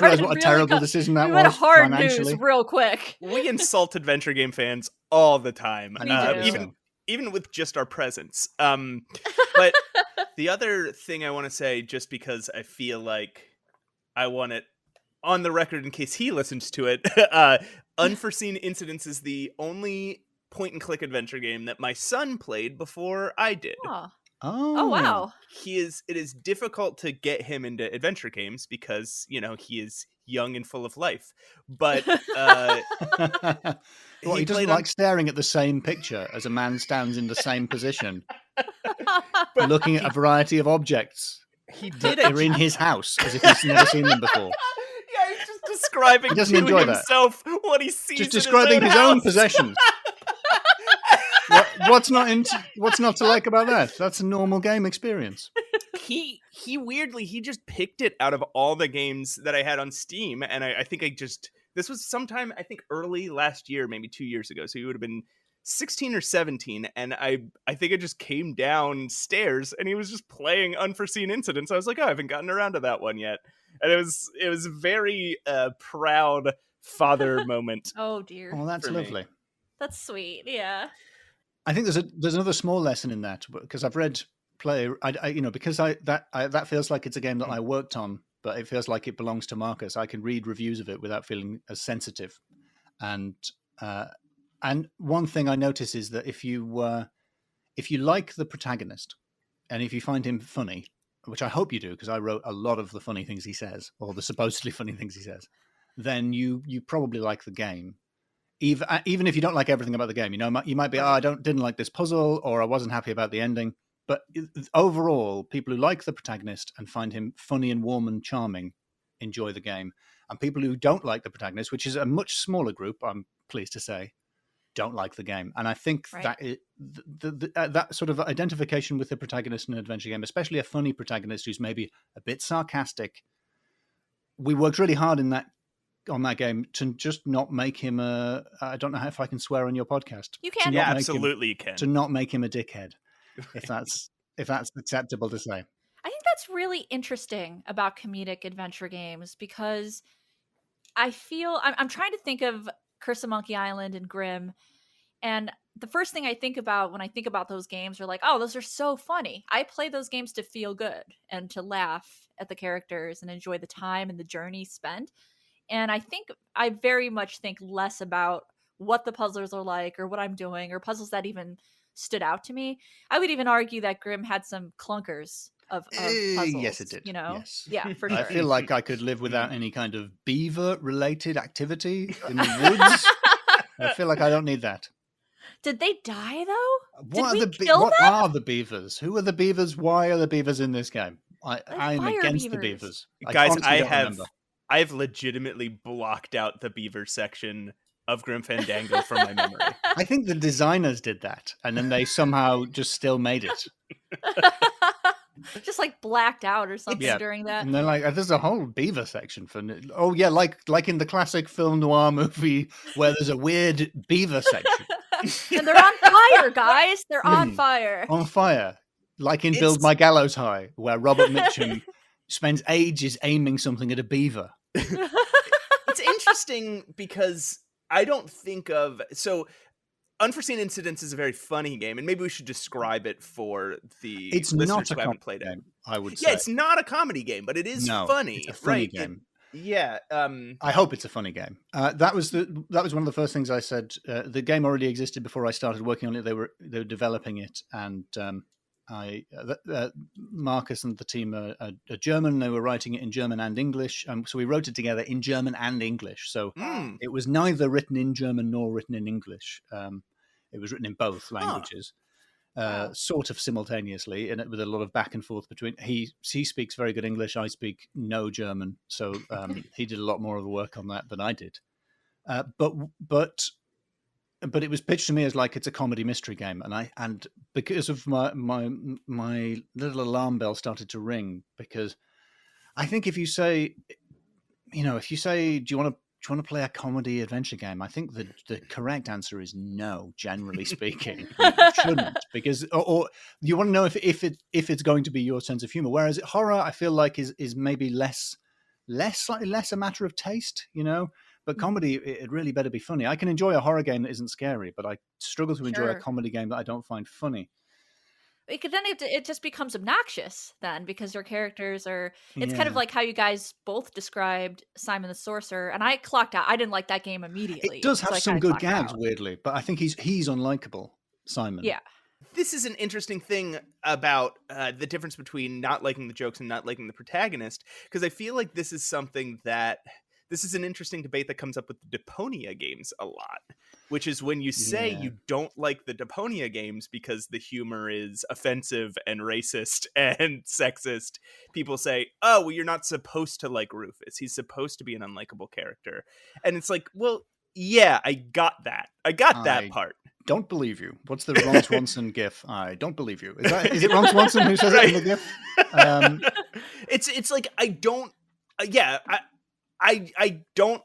realize what a terrible decision that was. Hard news, real quick. We insult adventure game fans all the time, do. even with just our presence. But the other thing I want to say, just because I feel like I want it on the record in case he listens to it, Unforeseen Incidents is the only point-and-click adventure game that my son played before I did. Oh wow. It is difficult to get him into adventure games because, he is young and full of life. But he doesn't like staring at the same picture as a man stands in the same position, looking at a variety of objects. He did They're in his house as if he's never seen them before. Yeah, he's just describing to himself what he sees. Just describing his own possessions. What's not to like about that? That's a normal game experience. He weirdly, he just picked it out of all the games that I had on Steam, and I think this was sometime, I think early last year, maybe 2 years ago, so he would have been 16 or 17, and I think it just came downstairs and he was just playing Unforeseen Incidents. I was like, I haven't gotten around to that one yet. And it was a very proud father moment. Oh dear. Oh, that's lovely. Me. That's sweet. Yeah. I think there's another small lesson in that, because I've read because that feels like it's a game that I worked on, but it feels like it belongs to Marcus. I can read reviews of it without feeling as sensitive. And one thing I notice is that if you like the protagonist and if you find him funny, which I hope you do, because I wrote a lot of the funny things he says, or the supposedly funny things he says, then you probably like the game. Even if you don't like everything about the game, you might be, I didn't like this puzzle, or I wasn't happy about the ending. But overall, people who like the protagonist and find him funny and warm and charming enjoy the game. And people who don't like the protagonist, which is a much smaller group, I'm pleased to say, don't like the game. And I think that that sort of identification with the protagonist in an adventure game, especially a funny protagonist who's maybe a bit sarcastic, we worked really hard on that game to just not make him I don't know if I can swear on your podcast. You can. Yeah, absolutely you can. To not make him a dickhead, if that's acceptable to say. I think that's really interesting about comedic adventure games, because I feel I'm trying to think of Curse of Monkey Island and Grimm, and the first thing I think about when I think about those games are like, oh, those are so funny. I play those games to feel good and to laugh at the characters and enjoy the time and the journey spent. And I very much think less about what the puzzlers are like or what I'm doing or puzzles that even stood out to me. I would even argue that Grimm had some clunkers of puzzles. Yes, it did. Yes. Yeah, for sure. I feel like I could live without any kind of beaver-related activity in the woods. I feel like I don't need that. Did they die, though? What are the beavers? Who are the beavers? Why are the beavers in this game? I'm against the beavers. Guys, I've legitimately blocked out the beaver section of Grim Fandango from my memory. I think the designers did that, and then they somehow just still made it. Just like blacked out or something during that. And they're like, there's a whole beaver section for like in the classic film noir movie where there's a weird beaver section. And they're on fire, guys. They're on fire. On fire. Like in Build My Gallows High, where Robert Mitchum spends ages aiming something at a beaver. It's interesting because I don't think of... So, Unforeseen Incidents is a very funny game, and maybe we should describe it for the listeners who haven't played it. I would say. Yeah, it's not a comedy game, but it is funny. It's a funny game. I hope it's a funny game. That was one of the first things I said. The game already existed before I started working on it. They were developing it, and Marcus and the team are German. They were writing it in German and English, so we wrote it together in German and English. So it was neither written in German nor written in English. It was written in both languages, sort of simultaneously, and with a lot of back and forth between. He speaks very good English. I speak no German, so he did a lot more of the work on that than I did. But it was pitched to me as like it's a comedy mystery game, and because of my little alarm bell started to ring, because I think if you say, do you want to play a comedy adventure game? I think the correct answer is no. Generally speaking, you shouldn't, because or you want to know if it's going to be your sense of humor. Whereas horror, I feel like is maybe slightly less a matter of taste, But comedy, it really better be funny. I can enjoy a horror game that isn't scary, but I struggle to enjoy a comedy game that I don't find funny. It just becomes obnoxious then, because your characters are... It's kind of like how you guys both described Simon the Sorcerer, and I clocked out. I didn't like that game immediately. It does have some good gags, weirdly, but I think he's unlikable, Simon. Yeah. this is an interesting thing about the difference between not liking the jokes and not liking the protagonist, because I feel like this is an interesting debate that comes up with the Deponia games a lot, which is when you say you don't like the Deponia games because the humor is offensive and racist and sexist, people say, oh, well, you're not supposed to like Rufus. He's supposed to be an unlikable character. And it's like, well, yeah, I got that. I got that part. Don't believe you. What's the Ron Swanson gif? I don't believe you. Is it Ron Swanson who says it in the gif? It's like I don't. I don't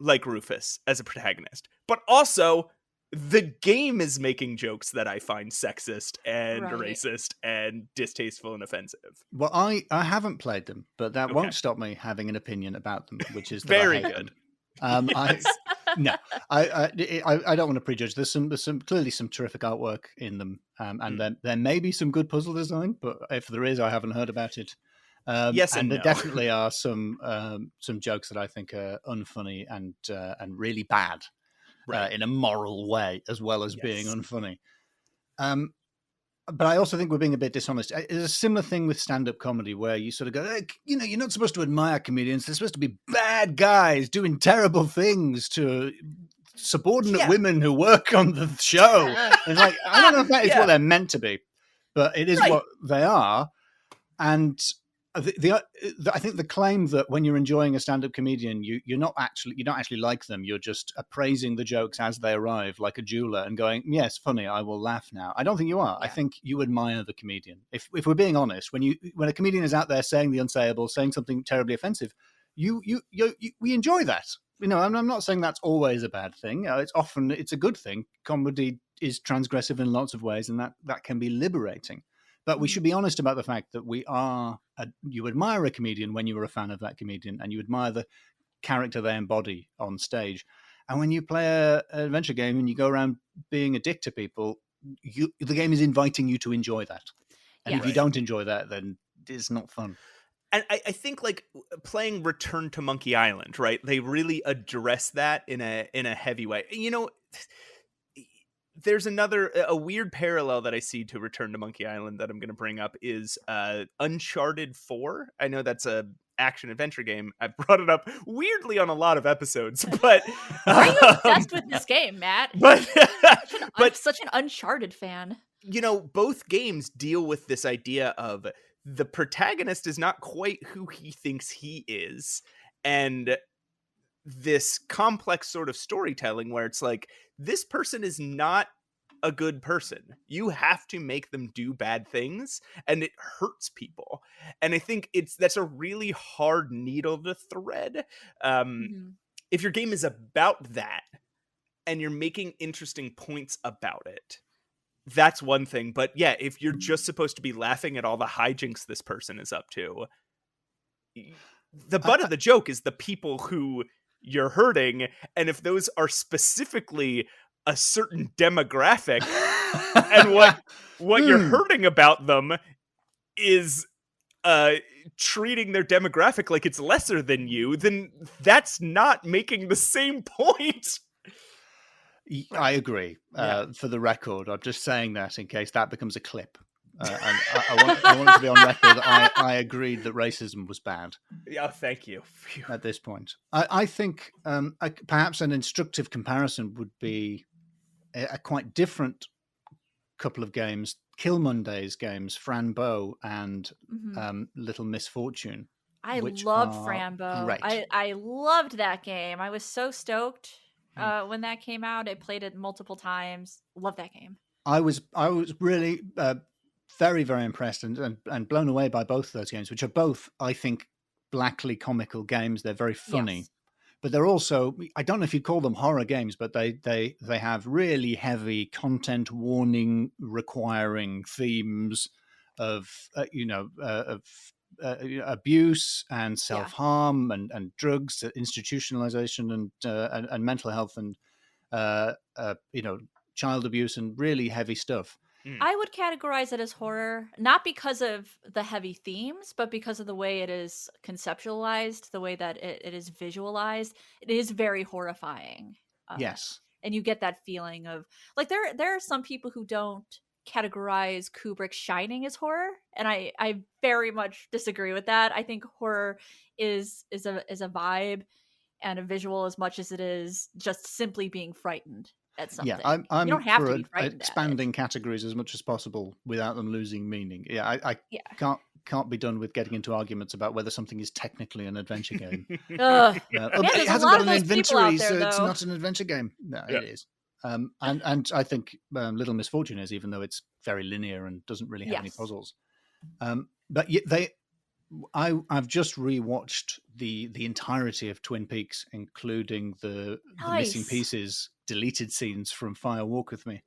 like Rufus as a protagonist, but also the game is making jokes that I find sexist and racist and distasteful and offensive. Well, I haven't played them, but that won't stop me having an opinion about them, which is that very good. Yes. I don't want to prejudge. There's clearly some terrific artwork in them, and there may be some good puzzle design, but if there is, I haven't heard about it. Yes, and there definitely are some jokes that I think are unfunny and really bad, in a moral way, as well as being unfunny. But I also think we're being a bit dishonest. It's a similar thing with stand-up comedy where you sort of go, you're not supposed to admire comedians. They're supposed to be bad guys doing terrible things to subordinate women who work on the show. And it's like, I don't know if that is what they're meant to be, but it is what they are. And I think the claim that when you're enjoying a stand-up comedian, you don't actually like them. You're just appraising the jokes as they arrive, like a jeweler, and going, "Yes, funny. I will laugh now." I don't think you are. Yeah. I think you admire the comedian. If we're being honest, when a comedian is out there saying the unsayable, saying something terribly offensive, we enjoy that. I'm not saying that's always a bad thing. It's a good thing. Comedy is transgressive in lots of ways, and that can be liberating. But we should be honest about the fact that you admire a comedian when you are a fan of that comedian, and you admire the character they embody on stage. And when you play an adventure game and you go around being a dick to people, the game is inviting you to enjoy that. And if you don't enjoy that, then it's not fun. And I think like playing Return to Monkey Island, right? They really address that in a heavy way. There's a weird parallel that I see to Return to Monkey Island that I'm going to bring up is Uncharted 4. I know that's a action adventure game. I brought it up weirdly on a lot of episodes, but are you obsessed with this game, Matt? But such an Uncharted fan. Both games deal with this idea of the protagonist is not quite who he thinks he is, and this complex sort of storytelling where it's like, this person is not a good person. You have to make them do bad things, and it hurts people. And I think that's a really hard needle to thread. If your game is about that and you're making interesting points about it, that's one thing. But yeah, if you're just supposed to be laughing at all the hijinks this person is up to, the butt of the joke is the people who you're hurting, and if those are specifically a certain demographic and what you're hurting about them is treating their demographic like it's lesser than you, then that's not making the same point. I agree. For the record, I'm just saying that in case that becomes a clip. And I want it to be on record that I agreed that racism was bad. Yeah, thank you. At this point, I think perhaps an instructive comparison would be a quite different couple of games: Kill Monday's games, Fran Bow and Little Misfortune. I loved Fran Bow. I loved that game. I was so stoked when that came out. I played it multiple times. Love that game. I was really very, very impressed and blown away by both of those games, which are both, I think, blackly comical games. They're very funny, but they're also, I don't know if you'd call them horror games, but they have really heavy content warning requiring themes of abuse and self-harm and drugs, institutionalization and mental health and child abuse and really heavy stuff. I would categorize it as horror, not because of the heavy themes, but because of the way it is conceptualized, the way that it is visualized. It is very horrifying. Yes. And you get that feeling of, like, there are some people who don't categorize Kubrick's Shining as horror, and I very much disagree with that. I think horror is a vibe and a visual as much as it is just simply being frightened at something. Yeah, I'm you don't have for to be frightened expanding categories as much as possible without them losing meaning. Yeah, I can't be done with getting into arguments about whether something is technically an adventure game. Man, it hasn't got an inventory, so it's not an adventure game. No, it is. And I think Little Misfortune is, even though it's very linear and doesn't really have any puzzles. But I've just rewatched the entirety of Twin Peaks, including the missing pieces, deleted scenes from Fire Walk with Me,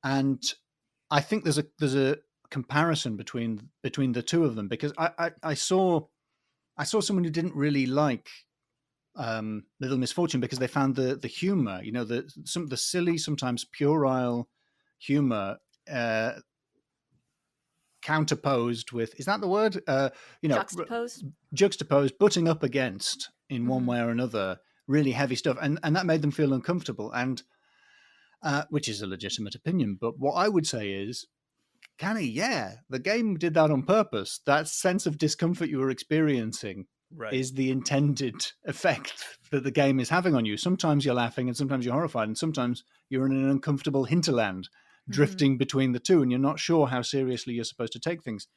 and I think there's a comparison between the two of them, because I saw someone who didn't really like Little Misfortune because they found the humor, the silly, sometimes puerile humor counterposed with, is that the word? Juxtaposed, butting up against in one way or another, really heavy stuff. And that made them feel uncomfortable, and which is a legitimate opinion. But what I would say is, the game did that on purpose. That sense of discomfort you were experiencing is the intended effect that the game is having on you. Sometimes you're laughing and sometimes you're horrified, and sometimes you're in an uncomfortable hinterland, drifting between the two, and you're not sure how seriously you're supposed to take things.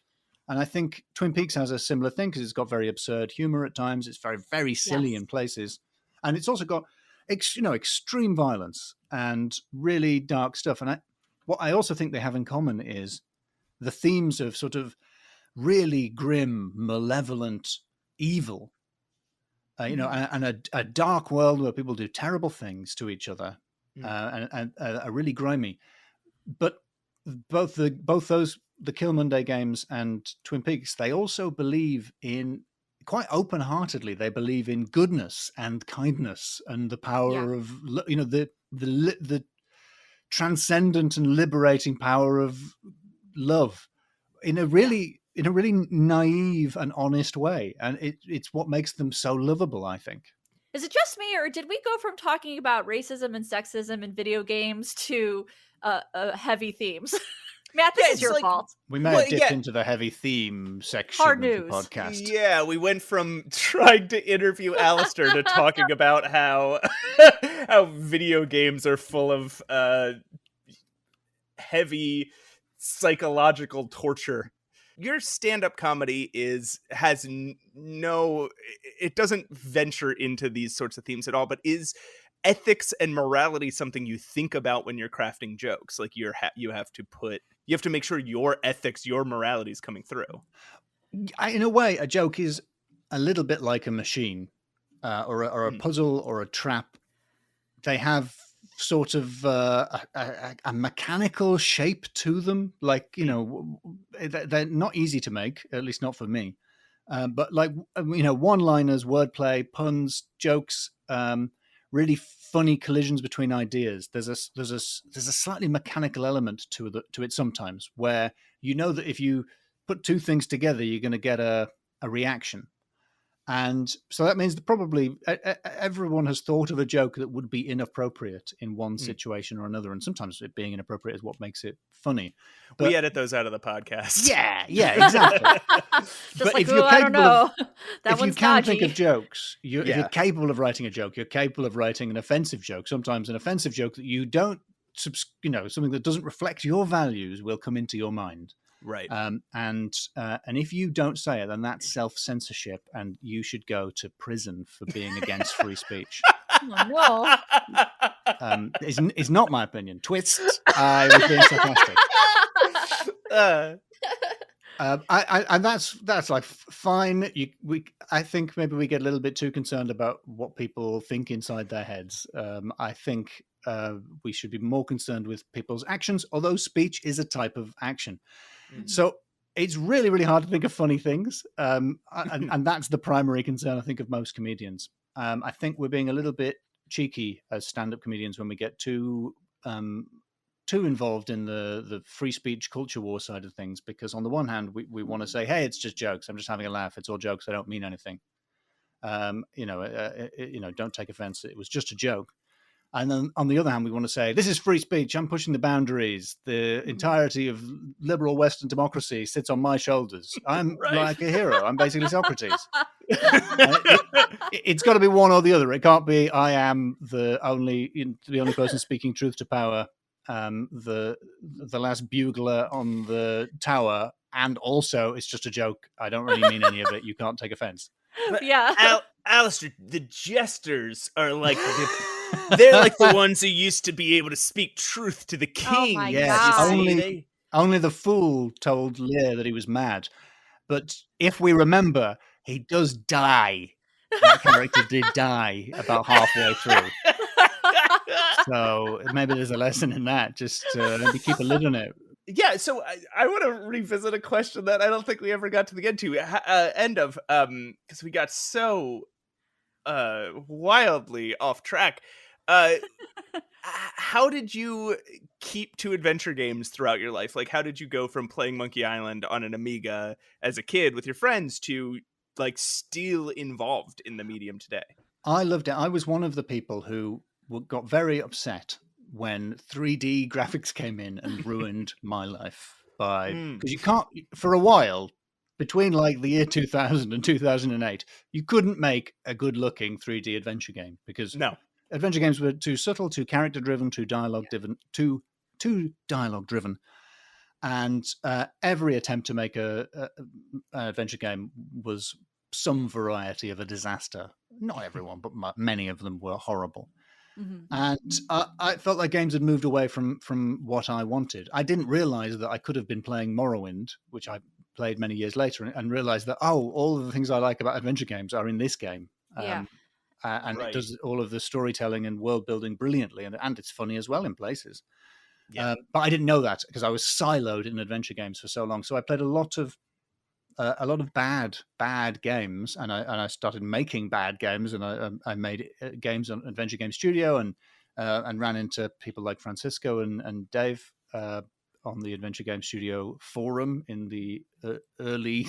And I think Twin Peaks has a similar thing, because it's got very absurd humor at times. It's very, very silly in places. And it's also got, extreme violence and really dark stuff. And what I also think they have in common is the themes of sort of really grim, malevolent evil, and a dark world where people do terrible things to each other, and are really grimy. But both the Kill Monday games and Twin Peaks, they also believe in, quite open-heartedly, they believe in goodness and kindness and the power of, the transcendent and liberating power of love in a really naive and honest way. And it's what makes them so lovable, I think. Is it just me, or did we go from talking about racism and sexism in video games to heavy themes? Matt, this is your fault. We may have dipped into the heavy theme section of the podcast. Yeah, we went from trying to interview Alasdair to talking about how video games are full of heavy psychological torture. Your stand-up comedy it doesn't venture into these sorts of themes at all, but is ethics and morality something you think about when you're crafting jokes? Like you have to make sure your ethics, your morality is coming through. In a way, a joke is a little bit like a machine, or a puzzle or a trap. They have sort of a mechanical shape to them. Like, they're not easy to make, at least not for me. But like, one-liners, wordplay, puns, jokes, really funny collisions between ideas. There's a slightly mechanical element to it sometimes, where that if you put two things together, you're going to get a reaction. And so that means that probably everyone has thought of a joke that would be inappropriate in one situation or another. And sometimes it being inappropriate is what makes it funny. But we edit those out of the podcast. Yeah, exactly. But like, if you're capable of, if you can think of jokes, if you're capable of writing a joke, you're capable of writing an offensive joke. Sometimes an offensive joke that you don't, something that doesn't reflect your values will come into your mind. Right. And if you don't say it, then that's self-censorship, and you should go to prison for being against free speech. Oh, no. Is not my opinion. Twist. I was being sarcastic. And that's like fine. I think maybe we get a little bit too concerned about what people think inside their heads. I think we should be more concerned with people's actions, although speech is a type of action. So it's really, really hard to think of funny things. And that's the primary concern, I think, of most comedians. I think we're being a little bit cheeky as stand-up comedians when we get too involved in the free speech culture war side of things, because on the one hand, we want to say, hey, it's just jokes. I'm just having a laugh. It's all jokes. I don't mean anything. Don't take offense. It was just a joke. And then on the other hand, we want to say, this is free speech. I'm pushing the boundaries. The entirety of liberal Western democracy sits on my shoulders. I'm like a hero. I'm basically Socrates. It's got to be one or the other. It can't be I am the only person speaking truth to power, the last bugler on the tower, and also it's just a joke. I don't really mean any of it. You can't take offense. But Alasdair, the jesters are like they're like the ones who used to be able to speak truth to the king. Oh my God. Only the fool told Lair that he was mad. But if we remember, he does die. That character did die about halfway through. So maybe there's a lesson in that. Just maybe keep a lid on it. Yeah, so I want to revisit a question that I don't think we ever got to the end of, because we got so wildly off track. How did you keep to adventure games throughout your life? Like, how did you go from playing Monkey Island on an Amiga as a kid with your friends to like still involved in the medium today? I loved it. I was one of the people who got very upset when 3D graphics came in and ruined my life because you can't, for a while, between like the year 2000 and 2008, you couldn't make a good looking 3D adventure game because adventure games were too subtle, too character driven, too dialogue driven. And every attempt to make an adventure game was some variety of a disaster. Not everyone, but many of them were horrible. Mm-hmm. And I felt like games had moved away from what I wanted. I didn't realize that I could have been playing Morrowind, which I played many years later, and realized that, all of the things I like about adventure games are in this game. And it does all of the storytelling and world building brilliantly, and it's funny as well in places. Yeah. But I didn't know that because I was siloed in adventure games for so long. So I played a lot of bad games, and I started making bad games, and I made games on Adventure Game Studio, and ran into people like Francisco and Dave on the Adventure Game Studio forum in the early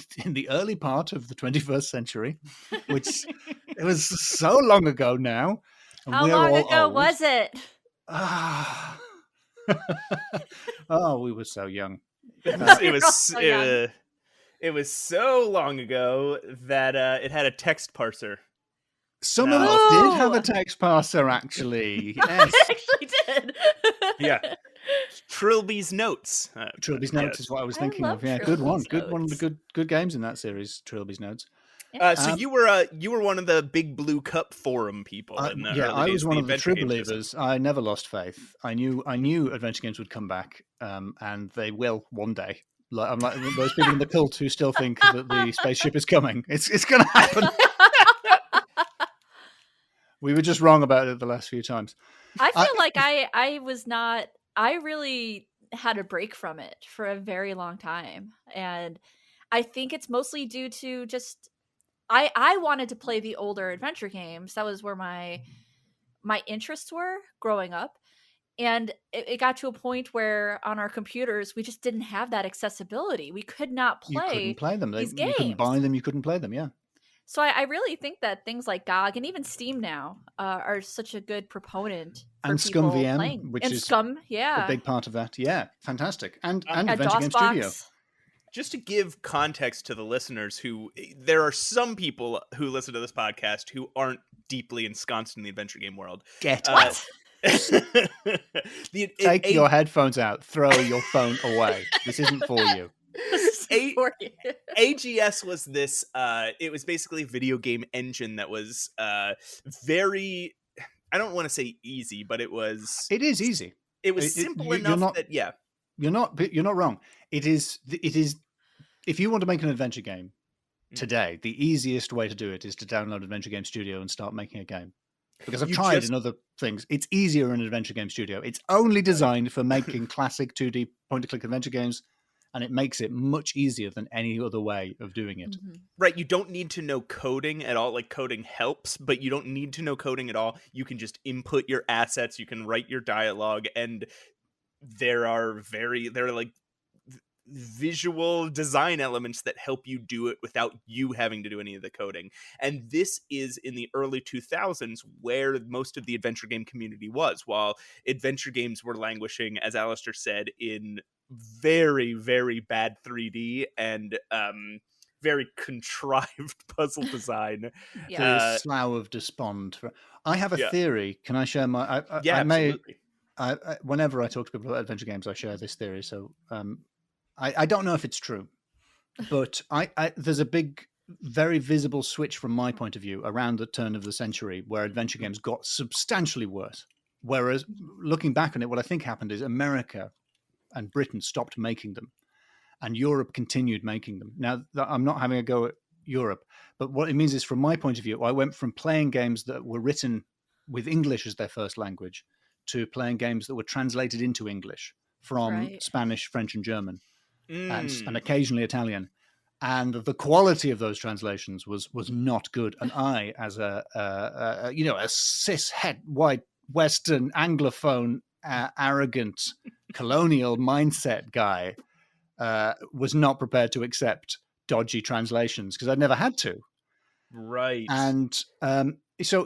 part of the 21st century, which it was so long ago now. How long ago was it? Oh, we were so young. It was so long ago that it had a text parser. Some of us did have a text parser, actually. Yes. It actually did. Yeah. Trilby's Notes. Trilby's Notes is what I was thinking of. Yeah, good one. Good one of the good games in that series, Trilby's Notes. So you were one of the Big Blue Cup forum people. I was one of the true believers. I never lost faith. I knew adventure games would come back, and they will one day. I'm like those people in the cult who still think that the spaceship is coming. It's going to happen. We were just wrong about it the last few times. I feel like I was not. I really had a break from it for a very long time, and I think it's mostly due to just I wanted to play the older adventure games. That was where my interests were growing up. And it got to a point where on our computers, we just didn't have that accessibility. We could not play You couldn't play them. These games. You couldn't buy them. You couldn't play them, yeah. So I really think that things like GOG and even Steam now are such a good proponent for and people Scum VM, playing. which and is Scum, a big part of that. Yeah, fantastic. And Adventure Game Studio. Just to give context to the listeners, there are some people who listen to this podcast who aren't deeply ensconced in the adventure game world. What? Take your headphones out. Throw your phone away. This isn't for you. AGS was this. It was basically a video game engine that was very. I don't want to say easy, but it was. It is easy. It was simple enough that You're not wrong. It is. If you want to make an adventure game today, the easiest way to do it is to download Adventure Game Studio and start making a game. Because I've tried in other things. It's easier in Adventure Game Studio. It's only designed for making classic 2D point-and-click adventure games, and it makes it much easier than any other way of doing it. Mm-hmm. Right, you don't need to know coding at all. Like, coding helps, but you don't need to know coding at all. You can just input your assets, you can write your dialogue, and there are like visual design elements that help you do it without you having to do any of the coding. And this is in the early 2000s where most of the adventure game community was. While adventure games were languishing, as Alasdair said, in very, very bad 3D and very contrived puzzle design. The Slough of Despond. I have a theory. Can I share my... absolutely. Whenever I talk to people about adventure games, I share this theory. So I don't know if it's true, but there's a big, very visible switch from my point of view around the turn of the century where adventure games got substantially worse. Whereas looking back on it, what I think happened is America and Britain stopped making them and Europe continued making them. Now, I'm not having a go at Europe, but what it means is from my point of view, I went from playing games that were written with English as their first language to playing games that were translated into English from Spanish, French, and German. And occasionally Italian, and the quality of those translations was not good. And I, as a cis het white Western Anglophone, arrogant colonial mindset guy, was not prepared to accept dodgy translations because I'd never had to. Right. And so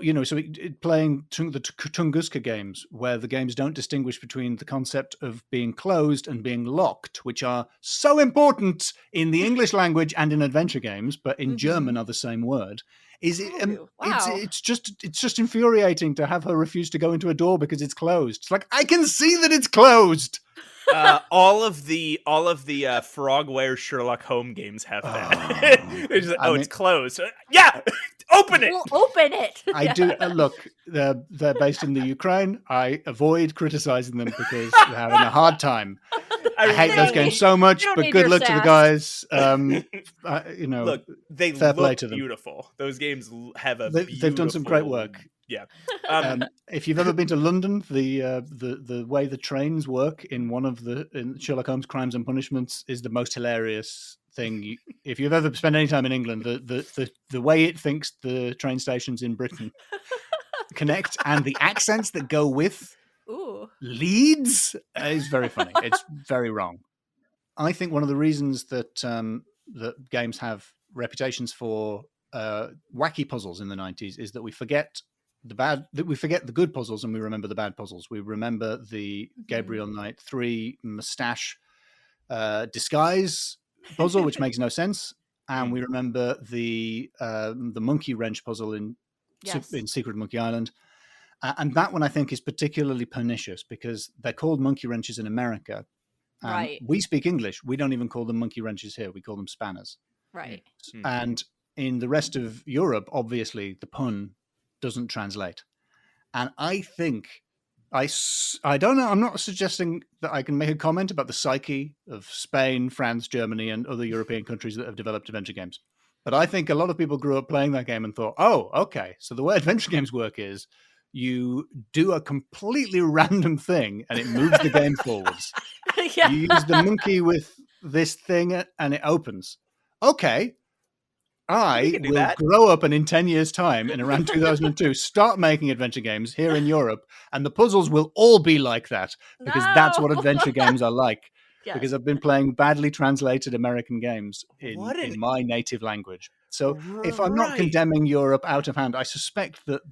playing the Tunguska games, where the games don't distinguish between the concept of being closed and being locked, which are so important in the English language and in adventure games, but in German are the same word. It's just infuriating to have her refuse to go into a door because it's closed. It's like, I can see that it's closed. All of the Frogware Sherlock Holmes games have that. It's closed. Yeah, open it. We'll open it. I do. Look, they're based in the Ukraine. I avoid criticizing them because they're having a hard time. I hate those games so much, but good luck to the guys. Look, they look beautiful. Those games have they've done some great work. Yeah. If you've ever been to London, the way the trains work in Sherlock Holmes Crimes and Punishments is the most hilarious thing. If you've ever spent any time in England, the way it thinks the train stations in Britain connect and the accents that go with Leeds is very funny. It's very wrong. I think one of the reasons that that games have reputations for wacky puzzles in the 90s is that we forget the good puzzles and we remember the bad puzzles. We remember the Gabriel Knight 3 mustache disguise puzzle, which makes no sense, and we remember the monkey wrench puzzle in Secret Monkey Island, and that one I think is particularly pernicious because they're called monkey wrenches in America. Right. We speak English. We don't even call them monkey wrenches here. We call them spanners. Right. And in the rest of Europe, obviously, the pun doesn't translate. And I think, I don't know, I'm not suggesting that I can make a comment about the psyche of Spain, France, Germany, and other European countries that have developed adventure games. But I think a lot of people grew up playing that game and thought, oh, okay, so the way adventure games work is you do a completely random thing and it moves the game forwards. Yeah. You use the monkey with this thing and it opens. Okay. I will grow up and in 10 years' time, in around 2002, start making adventure games here in Europe, and the puzzles will all be like that, because that's what adventure games are like. Yes. Because I've been playing badly translated American games in my native language. So if I'm not condemning Europe out of hand, I suspect that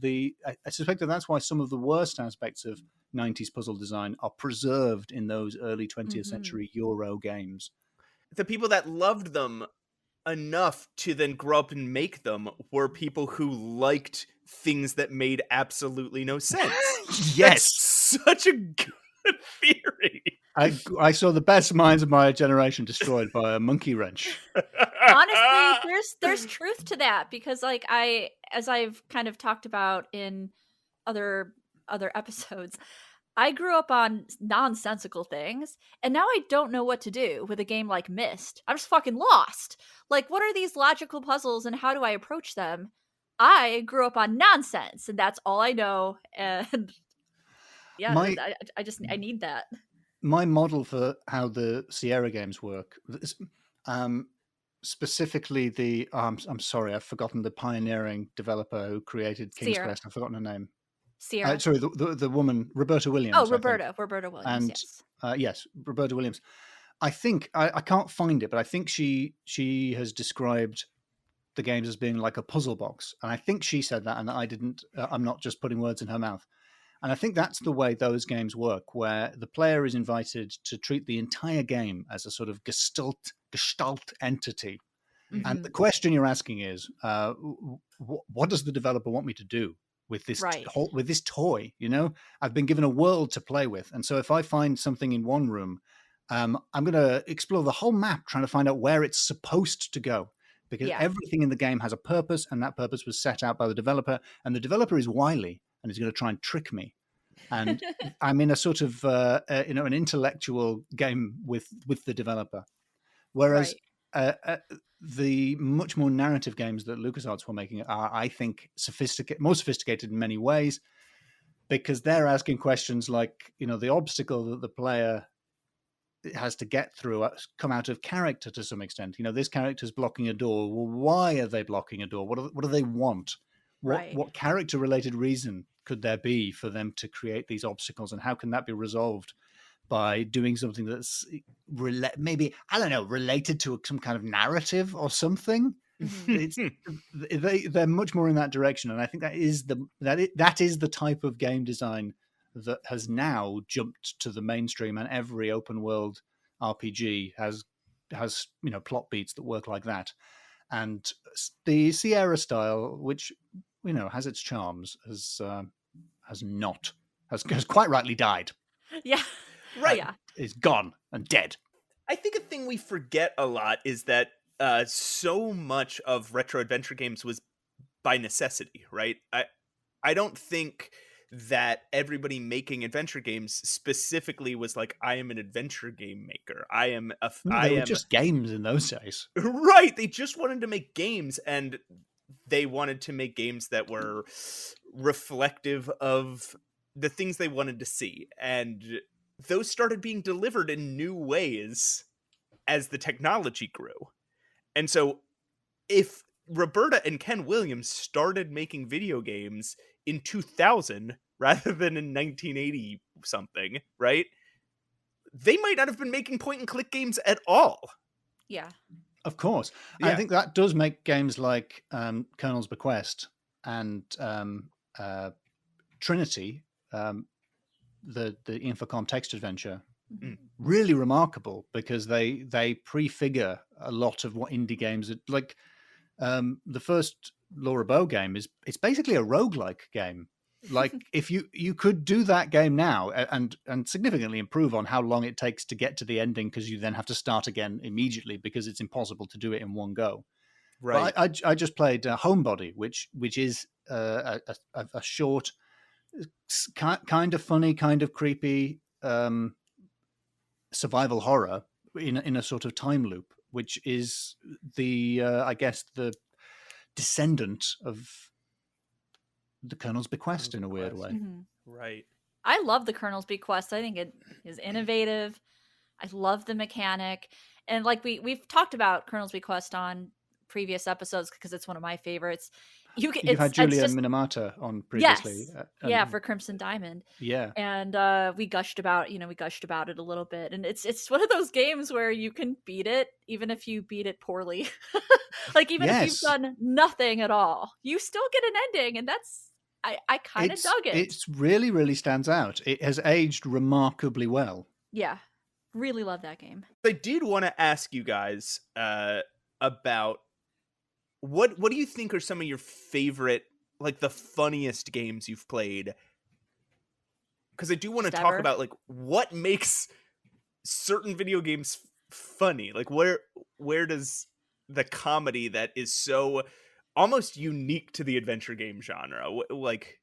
that's why some of the worst aspects of 90s puzzle design are preserved in those early 20th century Euro games. The people that loved them enough to then grow up and make them were people who liked things that made absolutely no sense. Yes. That's such a good theory. I saw the best minds of my generation destroyed by a monkey wrench. Honestly, there's truth to that, because as I've kind of talked about in other episodes, I grew up on nonsensical things, and now I don't know what to do with a game like Myst. I'm just fucking lost. Like, what are these logical puzzles, and how do I approach them? I grew up on nonsense, and that's all I know. And yeah, I need that. My model for how the Sierra games work, specifically I'm sorry, I've forgotten the pioneering developer who created King's Quest. I've forgotten her name. Sierra. Sorry, the woman, Roberta Williams. Oh, Roberta Williams. And yes. Roberta Williams. I think I can't find it, but I think she has described the games as being like a puzzle box, and I think she said that, and I didn't. I'm not just putting words in her mouth. And I think that's the way those games work, where the player is invited to treat the entire game as a sort of gestalt entity. Mm-hmm. And the question you're asking is, what does the developer want me to do with this with this toy? You know, I've been given a world to play with, and so if I find something in one room, I'm going to explore the whole map, trying to find out where it's supposed to go. Because everything in the game has a purpose, and that purpose was set out by the developer. And the developer is wily and is going to try and trick me. And I'm in a sort of an intellectual game with the developer. Whereas the much more narrative games that LucasArts were making are, I think, more sophisticated in many ways, because they're asking questions like, the obstacle that the player has to get through come out of character to some extent. This character's blocking a door. Well, why are they blocking a door? What do they want? What character related reason could there be for them to create these obstacles, and how can that be resolved by doing something that's maybe, I don't know, related to some kind of narrative or something? They're much more in that direction, and I think that is the type of game design that has now jumped to the mainstream, and every open world RPG has plot beats that work like that. And the Sierra style, which has its charms, has quite rightly died. Yeah, right. Yeah, is gone and dead. I think a thing we forget a lot is that so much of retro adventure games was by necessity, right? I don't think that everybody making adventure games specifically was like, I am an adventure game maker. They were just games in those days. Right. They just wanted to make games, and they wanted to make games that were reflective of the things they wanted to see. And those started being delivered in new ways as the technology grew. And so if Roberta and Ken Williams started making video games in 2000 rather than in 1980 something, right? They might not have been making point and click games at all. Yeah. Of course. Yeah. I think that does make games like Colonel's Bequest and Trinity, the Infocom text adventure, really remarkable, because they prefigure a lot of what indie games are like. The first Laura Bow game it's basically a roguelike game. Like, if you could do that game now and significantly improve on how long it takes to get to the ending, because you then have to start again immediately because it's impossible to do it in one go. Right. But I just played Homebody, which is a short, kind of funny, kind of creepy survival horror in a sort of time loop, which is I guess the descendant of the Colonel's Bequest in a weird way. Mm-hmm. Right. I love the Colonel's Bequest. I think it is innovative. I love the mechanic. And like we've talked about Colonel's Bequest on previous episodes because it's one of my favorites. You've had Julia Minamata on previously. Yes. For Crimson Diamond. Yeah. And we gushed about it a little bit. And it's one of those games where you can beat it even if you beat it poorly. Like, even if you've done nothing at all, you still get an ending, and that's I kind of dug it. It really, really stands out. It has aged remarkably well. Yeah. Really love that game. I did want to ask you guys about what do you think are some of your favorite, like, the funniest games you've played? Because I do want to talk about, like, what makes certain video games funny. Like, where does the comedy that is so almost unique to the adventure game genre, like,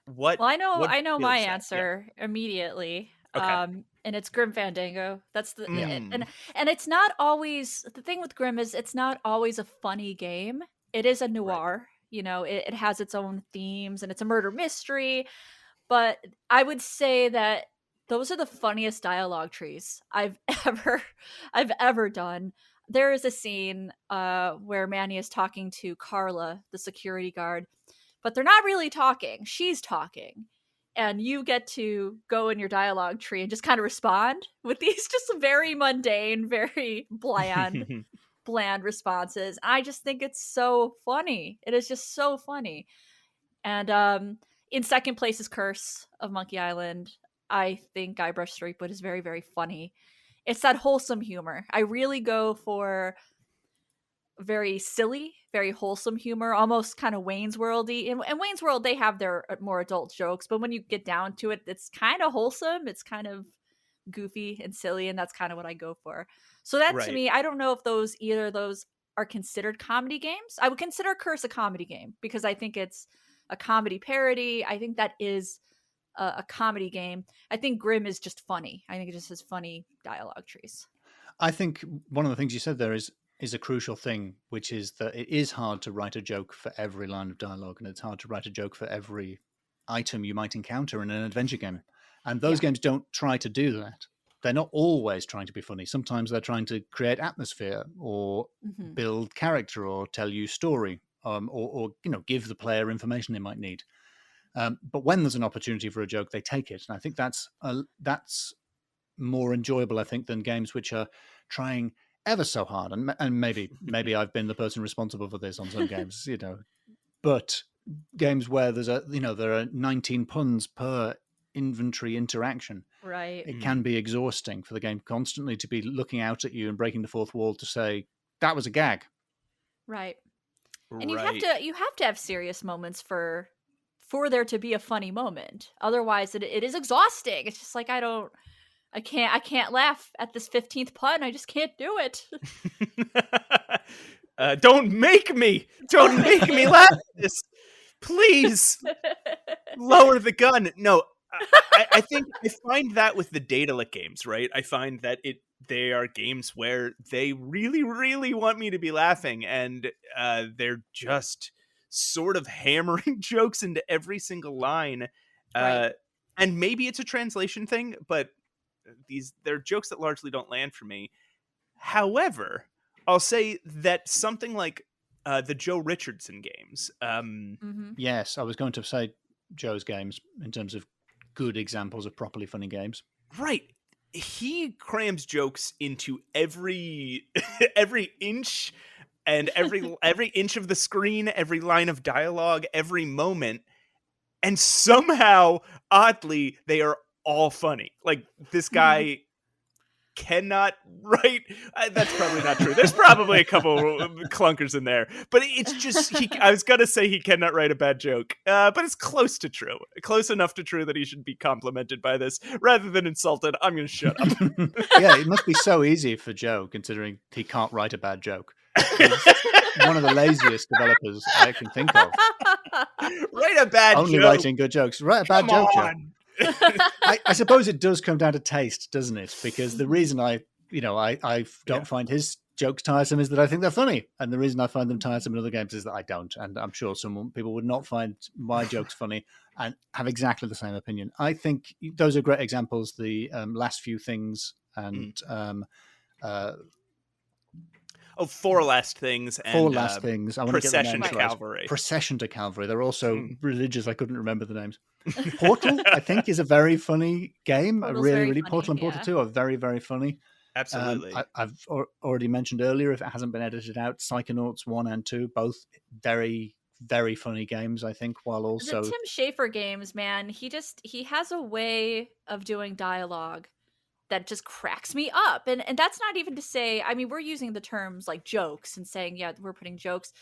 what? Well, I know my answer immediately. Okay. And it's Grim Fandango. That's the and it's not always, the thing with Grim is it's not always a funny game. It is a noir. Right. It has its own themes, and it's a murder mystery. But I would say that those are the funniest dialogue trees I've ever done. There is a scene where Manny is talking to Carla, the security guard, but they're not really talking. She's talking. and you get to go in your dialogue tree and just kind of respond with these just very mundane, very bland responses. I just think it's so funny. It is just so funny. And in second place is Curse of Monkey Island. I think Guybrush Threepwood is very, very funny. It's that wholesome humor. I really go for very silly, very wholesome humor, almost kind of Wayne's World-y. In Wayne's World, they have their more adult jokes, but when you get down to it, it's kind of wholesome. It's kind of goofy and silly, and that's kind of what I go for. So that to me, I don't know if either of those are considered comedy games. I would consider Curse a comedy game because I think it's a comedy parody. I think that is a comedy game. I think Grimm is just funny. I think it just has funny dialogue trees. I think one of the things you said there is a crucial thing, which is that it is hard to write a joke for every line of dialogue, and it's hard to write a joke for every item you might encounter in an adventure game. And those games don't try to do that. They're not always trying to be funny. Sometimes they're trying to create atmosphere or build character or tell you story, or give the player information they might need. But when there's an opportunity for a joke, they take it. And I think that's more enjoyable, I think, than games which are trying ever so hard. And maybe I've been the person responsible for this on some games, but games where there are 19 puns per inventory interaction. Right. It can be exhausting for the game constantly to be looking out at you and breaking the fourth wall to say, that was a gag. Right. And you have to have serious moments for there to be a funny moment. Otherwise it is exhausting. It's just like I can't laugh at this 15th pun. I just can't do it. Don't make me laugh at this. Please lower the gun. No, I think I find that with the Daedalic games, right? I find that they are games where they really, really want me to be laughing, and they're just sort of hammering jokes into every single line. Right. And maybe it's a translation thing, but they're jokes that largely don't land for me. However, I'll say that something like the Joe Richardson games. Yes, I was going to say Joe's games in terms of good examples of properly funny games. Right. He crams jokes into every inch and every inch of the screen, every line of dialogue, every moment. And somehow, oddly, they are all funny. Like, this guy cannot write. That's probably not true. There's probably a couple clunkers in there, but it's just I was gonna say he cannot write a bad joke, but it's close to true, close enough to true that he should be complimented by this rather than insulted. I'm gonna shut up. Yeah, it must be so easy for Joe, considering he can't write a bad joke. He's one of the laziest developers I can think of. Write a bad Only joke. Writing good jokes. Write a bad joke, Joe. I suppose it does come down to taste, doesn't it? Because the reason I don't find his jokes tiresome is that I think they're funny, and the reason I find them tiresome in other games is that I don't. And I'm sure some people would not find my jokes funny and have exactly the same opinion. I think those are great examples. The last few things and Four Last Things and Four Last Things. I want Procession to to get the names Cavalry. Right. Procession to Cavalry. They're also religious. I couldn't remember the names. Portal, I think, is a very funny game. Portal's really, very really. funny, Portal and Portal 2 are very, very funny. Absolutely. I've already mentioned earlier, if it hasn't been edited out, Psychonauts 1 and 2, both very, very funny games, I think, while also... The Tim Schafer games, man, he has a way of doing dialogue that just cracks me up. And that's not even to say, I mean, we're using the terms like jokes and saying, yeah, we're putting jokes.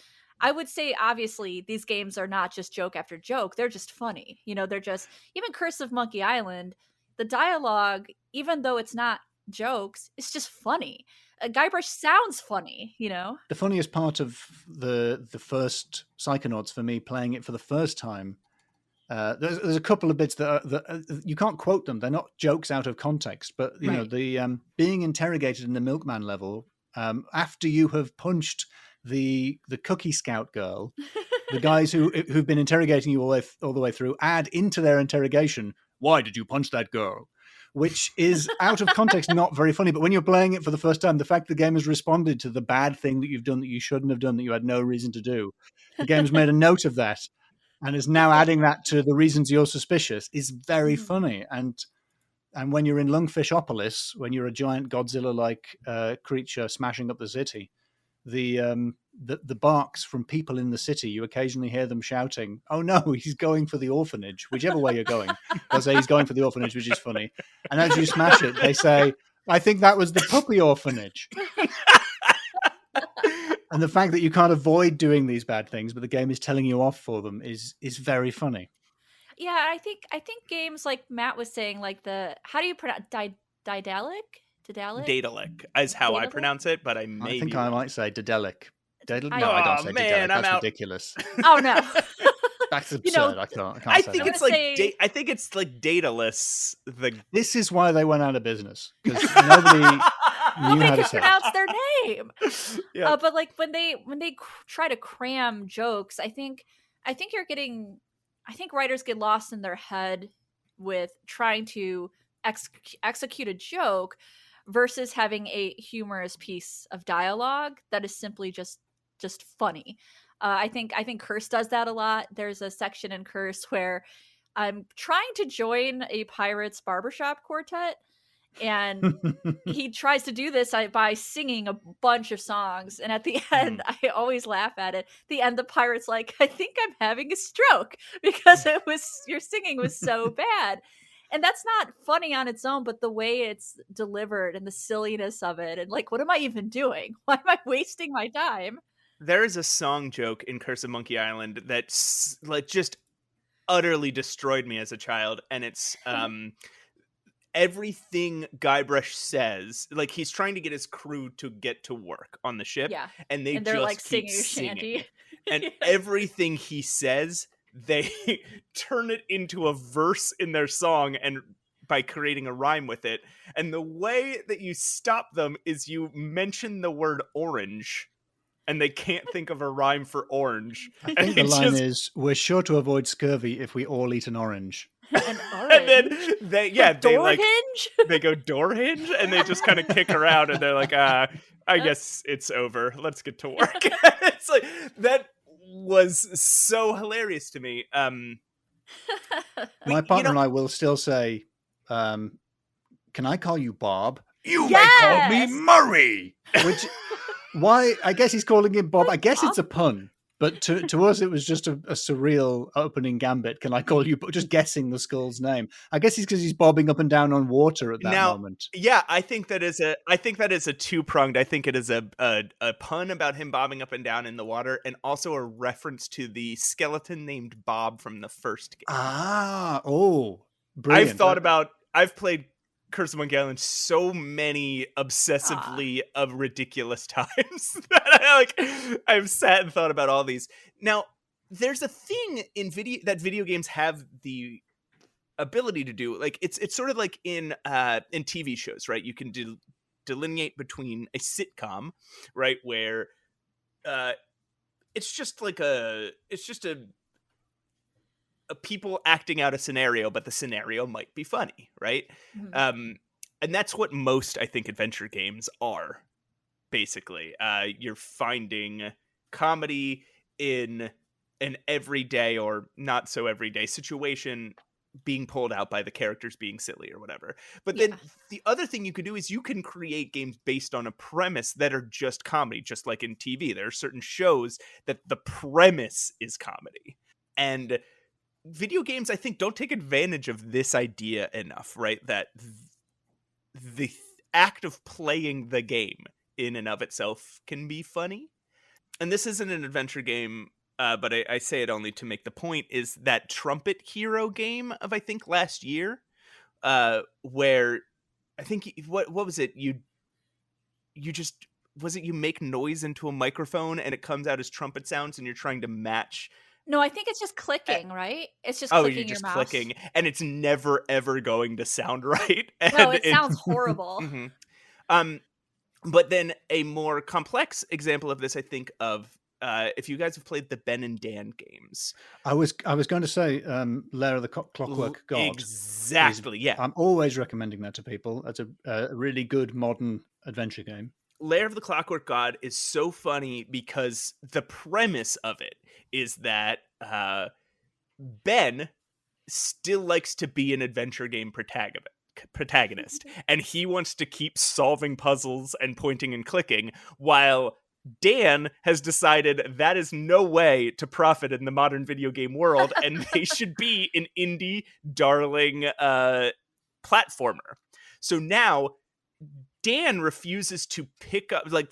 I would say, obviously, these games are not just joke after joke. They're just funny. They're just, even Curse of Monkey Island, the dialogue, even though it's not jokes, it's just funny. Guybrush sounds funny, The funniest part of the first Psychonauts for me, playing it for the first time, there's a couple of bits that you can't quote them. They're not jokes out of context, but you know, the being interrogated in the milkman level after you have punched the cookie scout girl, the guys who've been interrogating you all the way through add into their interrogation, "Why did you punch that girl?" Which is out of context, not very funny. But when you're playing it for the first time, the fact the game has responded to the bad thing that you've done that you shouldn't have done, that you had no reason to do, the game's made a note of that. and is now adding that to the reasons you're suspicious is very funny. And when you're in Lungfishopolis, when you're a giant Godzilla-like creature smashing up the city, the barks from people in the city, you occasionally hear them shouting, "Oh no, he's going for the orphanage," whichever way you're going. They'll say he's going for the orphanage, which is funny. And as you smash it, they say, "I think that was the puppy orphanage." And the fact that you can't avoid doing these bad things, but the game is telling you off for them is very funny. Yeah, I think games like Matt was saying, like how do you pronounce Daedalic? Daedalic is how I pronounce it, but I think I might say Daedalic. No, I don't say man, Daedalic. That's ridiculous. Oh no, that's absurd. I can't. I think it's like I think it's like Daedalus. This is why they went out of business, because nobody knew how to pronounce their name. Yeah. But like when they try to cram jokes, I think writers get lost in their head with trying to execute a joke versus having a humorous piece of dialogue that is simply just funny. I think Curse does that a lot. There's a section in Curse where I'm trying to join a pirates barbershop quartet, and he tries to do this by singing a bunch of songs, and at the end I always laugh at it. At the end, the pirate's like, "I think I'm having a stroke because your singing was so bad." And that's not funny on its own, but the way it's delivered and the silliness of it, and like, what am I even doing? Why am I wasting my time? There is a song joke in Curse of Monkey Island that's like just utterly destroyed me as a child, and it's everything Guybrush says, like he's trying to get his crew to get to work on the ship, and they're just like singing shanty, and everything he says, they turn it into a verse in their song, and by creating a rhyme with it. And the way that you stop them is you mention the word orange, and they can't think of a rhyme for orange. I think the line is, "We're sure to avoid scurvy if we all eat an orange." An orange? And then they go door hinge, and they just kind of kick around, and they're like, I guess it's over. Let's get to work. It's like, that was so hilarious to me. My partner and I will still say, "Can I call you Bob?" "You may call me Murray." Which, why? I guess he's calling him Bob. I guess it's a pun, but to us it was just a surreal opening gambit. "Can I call you Bob?" Just guessing the skull's name. I guess he's because he's bobbing up and down on water at that moment. Yeah, I think that is a two-pronged. I think it is a pun about him bobbing up and down in the water, and also a reference to the skeleton named Bob from the first game. Brilliant. I've played Curse of Monkey Island so many obsessively of ridiculous times that I've sat and thought about all these. Now, there's a thing in video games have the ability to do. Like it's sort of like in TV shows, right? You can delineate between a sitcom, right, where it's just a people acting out a scenario, but the scenario might be funny, right? Mm-hmm. And that's what most, I think, adventure games are, basically. You're finding comedy in an everyday or not so everyday situation being pulled out by the characters being silly or whatever. But then the other thing you can do is you can create games based on a premise that are just comedy, just like in TV. There are certain shows that the premise is comedy. And video games, I think, don't take advantage of this idea enough, right? That the act of playing the game in and of itself can be funny. And this isn't an adventure game, but I say it only to make the point, is that Trumpet Hero game of, I think, last year, where I think, what was it? You make noise into a microphone and it comes out as trumpet sounds, and you're trying to match. No, I think it's just clicking, right? It's just clicking you're just your mouse. Clicking, and it's never ever going to sound right. No, it sounds horrible. Mm-hmm. But then a more complex example of this, I think, of if you guys have played the Ben and Dan games. I was going to say Lair of the Clockwork God. Exactly, yeah. I'm always recommending that to people. That's a really good modern adventure game. Lair of the Clockwork God is so funny because the premise of it is that Ben still likes to be an adventure game protagonist, and he wants to keep solving puzzles and pointing and clicking, while Dan has decided that is no way to profit in the modern video game world, and they should be an indie darling platformer. So now Dan refuses to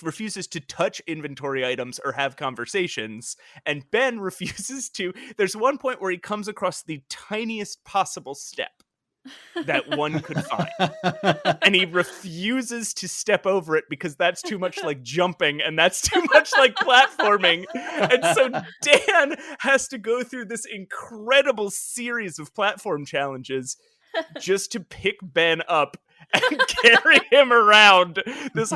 refuses to touch inventory items or have conversations, and Ben refuses to. There's one point where he comes across the tiniest possible step that one could find, and he refuses to step over it because that's too much like jumping, and that's too much like platforming. And so Dan has to go through this incredible series of platform challenges just to pick Ben up and carry him around this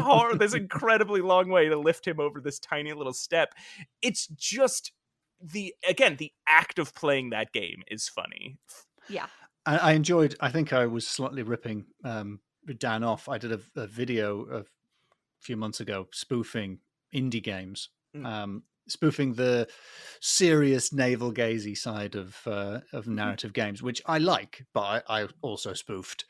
incredibly long way to lift him over this tiny little step. It's just the act of playing that game is funny. Yeah. I enjoyed, I think I was slightly ripping Dan off. I did a video a few months ago spoofing indie games, spoofing the serious navel-gazy side of narrative games, which I like, but I also spoofed.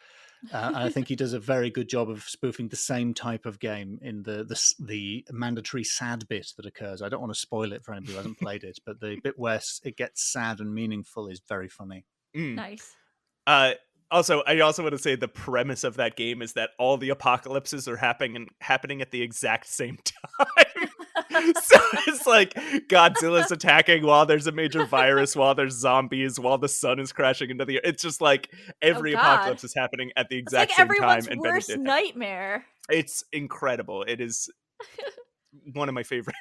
And I think he does a very good job of spoofing the same type of game in the mandatory sad bit that occurs. I don't want to spoil it for anybody who hasn't played it, but the bit where it gets sad and meaningful is very funny. Nice. Also, I also want to say the premise of that game is that all the apocalypses are happening at the exact same time. So it's like Godzilla's attacking while there's a major virus, while there's zombies, while the sun is crashing into the earth. It's just like every apocalypse is happening at the exact same time. It's like everyone's worst nightmare. It's incredible. It is one of my favorite.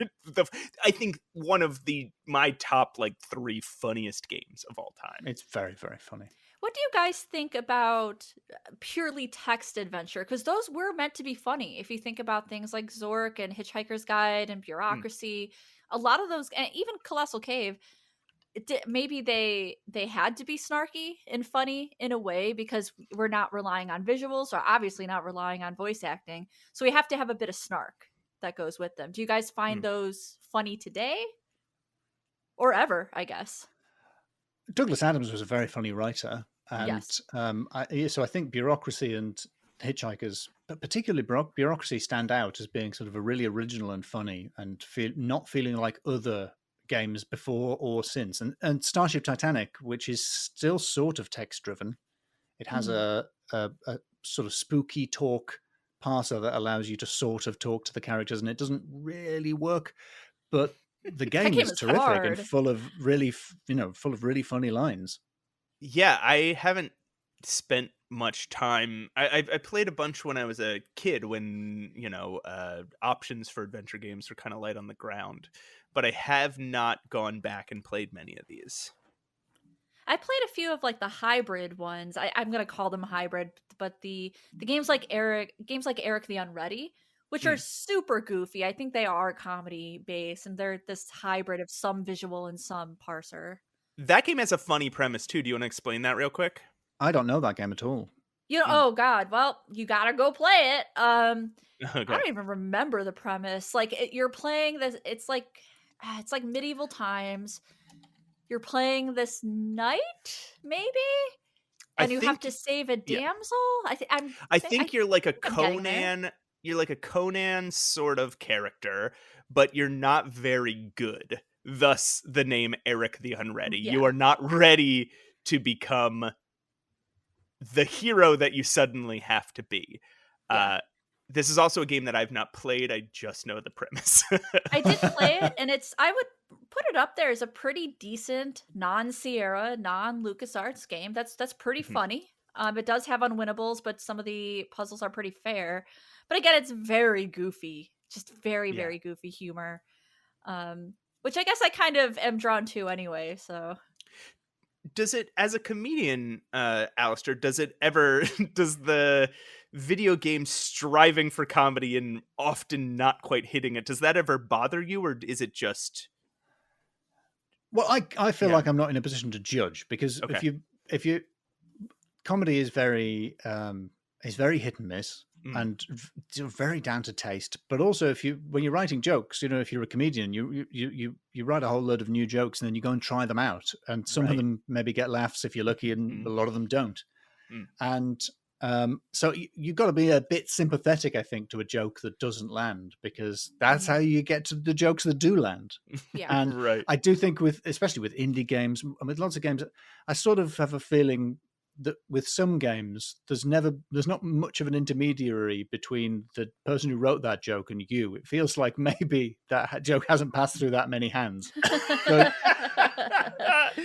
I think one of my top like 3 funniest games of all time. It's very, very funny. What do you guys think about purely text adventure? Because those were meant to be funny. If you think about things like Zork and Hitchhiker's Guide and Bureaucracy, a lot of those, and even Colossal Cave, maybe they had to be snarky and funny in a way because we're not relying on visuals, or obviously not relying on voice acting. So we have to have a bit of snark that goes with them. Do you guys find those funny today? Or ever, I guess. Douglas Adams was a very funny writer. And yes. So I think Bureaucracy and Hitchhikers, but particularly Bureaucracy, stand out as being sort of a really original and funny, and not feeling like other games before or since. And Starship Titanic, which is still sort of text-driven. It has a sort of spooky talk parser that allows you to sort of talk to the characters, and it doesn't really work, but the game is terrific hard. And full of really funny lines. Yeah, I haven't spent much time. I played a bunch when I was a kid, when options for adventure games were kind of light on the ground, but I have not gone back and played many of these. I played a few of like the hybrid ones. I'm gonna call them hybrid, but the games like Eric the Unready, which are super goofy. I think they are comedy based, and they're this hybrid of some visual and some parser. That game has a funny premise too. Do you want to explain that real quick? I don't know that game at all. Oh God, well, you gotta go play it. Okay. I don't even remember the premise. Like you're playing this. It's like medieval times. You're playing this knight, maybe, and you have to save a damsel. Yeah. I think you're like a Conan. You're like a Conan sort of character, but you're not very good. Thus, the name Eric the Unready. Yeah. You are not ready to become the hero that you suddenly have to be. Yeah. This is also a game that I've not played. I just know the premise. I did play it, and I would put it up there as a pretty decent non-Sierra, non-LucasArts game. That's pretty funny. It does have unwinnables, but some of the puzzles are pretty fair. But again, it's very goofy, just very, very goofy humor, which I guess I kind of am drawn to anyway. So, does it, as a comedian, Alasdair, does the video game striving for comedy and often not quite hitting it, does that ever bother you, or is it just? Well, I feel like I'm not in a position to judge, because if you comedy is very hit and miss. and very down to taste. But also, when you're writing jokes, if you're a comedian, you write a whole load of new jokes and then you go and try them out, and some of them maybe get laughs if you're lucky, and a lot of them don't. And so you've got to be a bit sympathetic, I think, to a joke that doesn't land, because that's how you get to the jokes that do land. And I do think especially with indie games and with lots of games, I sort of have a feeling that with some games, there's not much of an intermediary between the person who wrote that joke and you. It feels like maybe that joke hasn't passed through that many hands,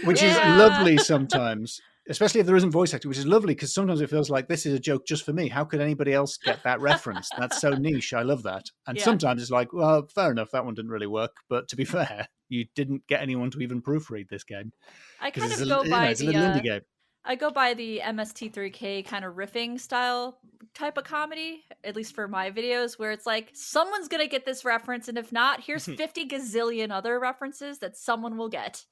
which is lovely sometimes, especially if there isn't voice acting, which is lovely because sometimes it feels like this is a joke just for me. How could anybody else get that reference? That's so niche. I love that. And sometimes it's like, well, fair enough, that one didn't really work. But to be fair, you didn't get anyone to even proofread this game. I kind of go by it's a little indie game. I go by the MST3K kind of riffing style type of comedy, at least for my videos, where it's like, someone's going to get this reference, and if not, here's 50 gazillion other references that someone will get.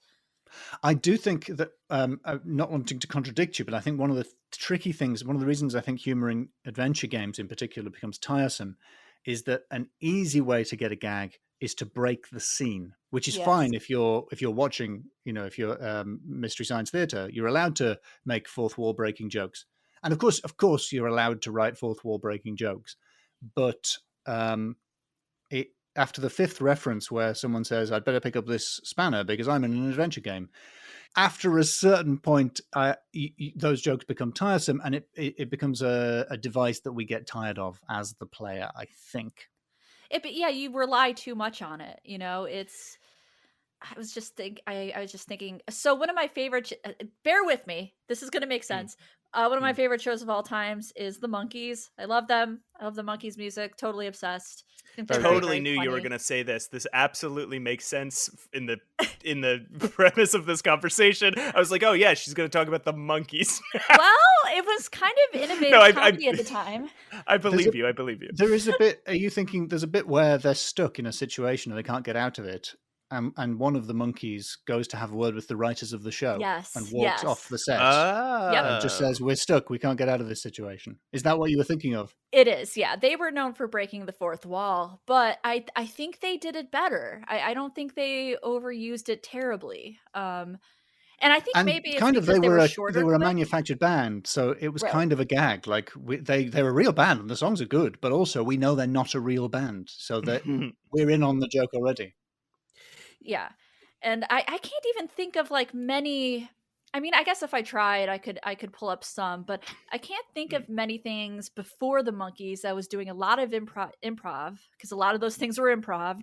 I do think that, not wanting to contradict you, but I think one of the tricky things, one of the reasons I think humor in adventure games in particular becomes tiresome, is that an easy way to get a gag is to break the scene, which is fine if you're watching, if you're Mystery Science Theater, you're allowed to make fourth wall breaking jokes. And of course you're allowed to write fourth wall breaking jokes. But after the fifth reference where someone says, I'd better pick up this spanner because I'm in an adventure game, after a certain point, those jokes become tiresome, and it becomes a device that we get tired of as the player, I think. You rely too much on it. I was just thinking. So one of my favorite. Bear with me. This is going to make sense. One of my favorite shows of all times is The Monkees. I love them. I love the Monkees music. Totally obsessed. Totally knew you were going to say this. This absolutely makes sense in the premise of this conversation. I was like, oh yeah, she's going to talk about the Monkees. Well, it was kind of innovative comedy at the time. I believe you. There is a bit. Are you thinking there's a bit where they're stuck in a situation and they can't get out of it? And one of the Monkees goes to have a word with the writers of the show and walks off the set and just says, we're stuck. We can't get out of this situation. Is that what you were thinking of? It is, yeah. They were known for breaking the fourth wall, but I think they did it better. I don't think they overused it terribly. And I think maybe it's kind of they were a manufactured band, so it was kind of a gag. Like they're a real band and the songs are good, but also we know they're not a real band, so that we're in on the joke already. Yeah. And I can't even think of like many. I mean, I guess if I tried, I could pull up some, but I can't think of many things before the Monkees that was doing a lot of improv, because a lot of those things were improv,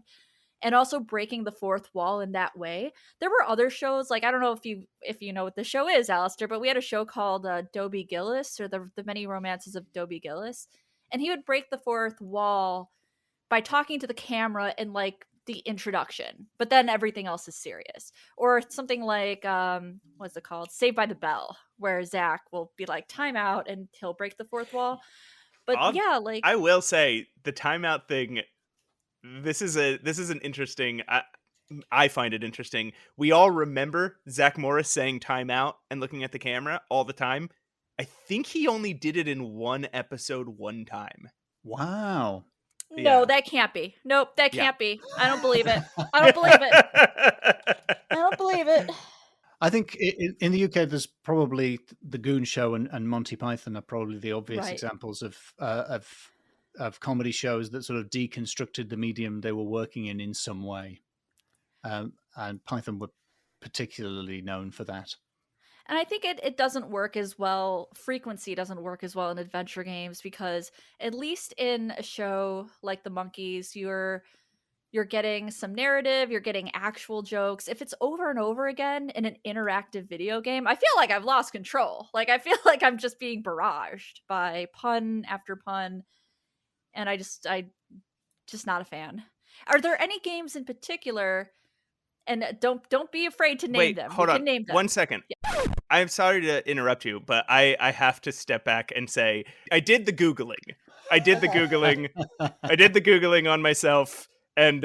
and also breaking the fourth wall in that way. There were other shows, like, I don't know if you know what the show is, Alasdair, but we had a show called Dobie Gillis, or the Many Romances of Dobie Gillis, and he would break the fourth wall by talking to the camera in like the introduction, but then everything else is serious. Or something like what's it called, Saved by the Bell, where Zach will be like, time out, and he'll break the fourth wall. But I will say the timeout thing, this is an interesting, I find it interesting. We all remember Zach Morris saying time out and looking at the camera all the time. I think he only did it in one episode one time. Wow. No, that can't be. Nope, that can't be. I don't believe it. I don't believe it. I don't believe it. I think in the UK, there's probably The Goon Show and Monty Python are probably the obvious examples of comedy shows that sort of deconstructed the medium they were working in some way. And Python were particularly known for that. And I think it doesn't work as well. Frequency doesn't work as well in adventure games, because at least in a show like The Monkees, you're getting some narrative, you're getting actual jokes. If it's over and over again in an interactive video game, I feel like I've lost control. Like, I feel like I'm just being barraged by pun after pun, and I just not a fan. Are there any games in particular? And don't be afraid to name them. Hold on. Name them. 1 second. Yeah. I'm sorry to interrupt you, but I have to step back and say I did the Googling. I did the Googling on myself, and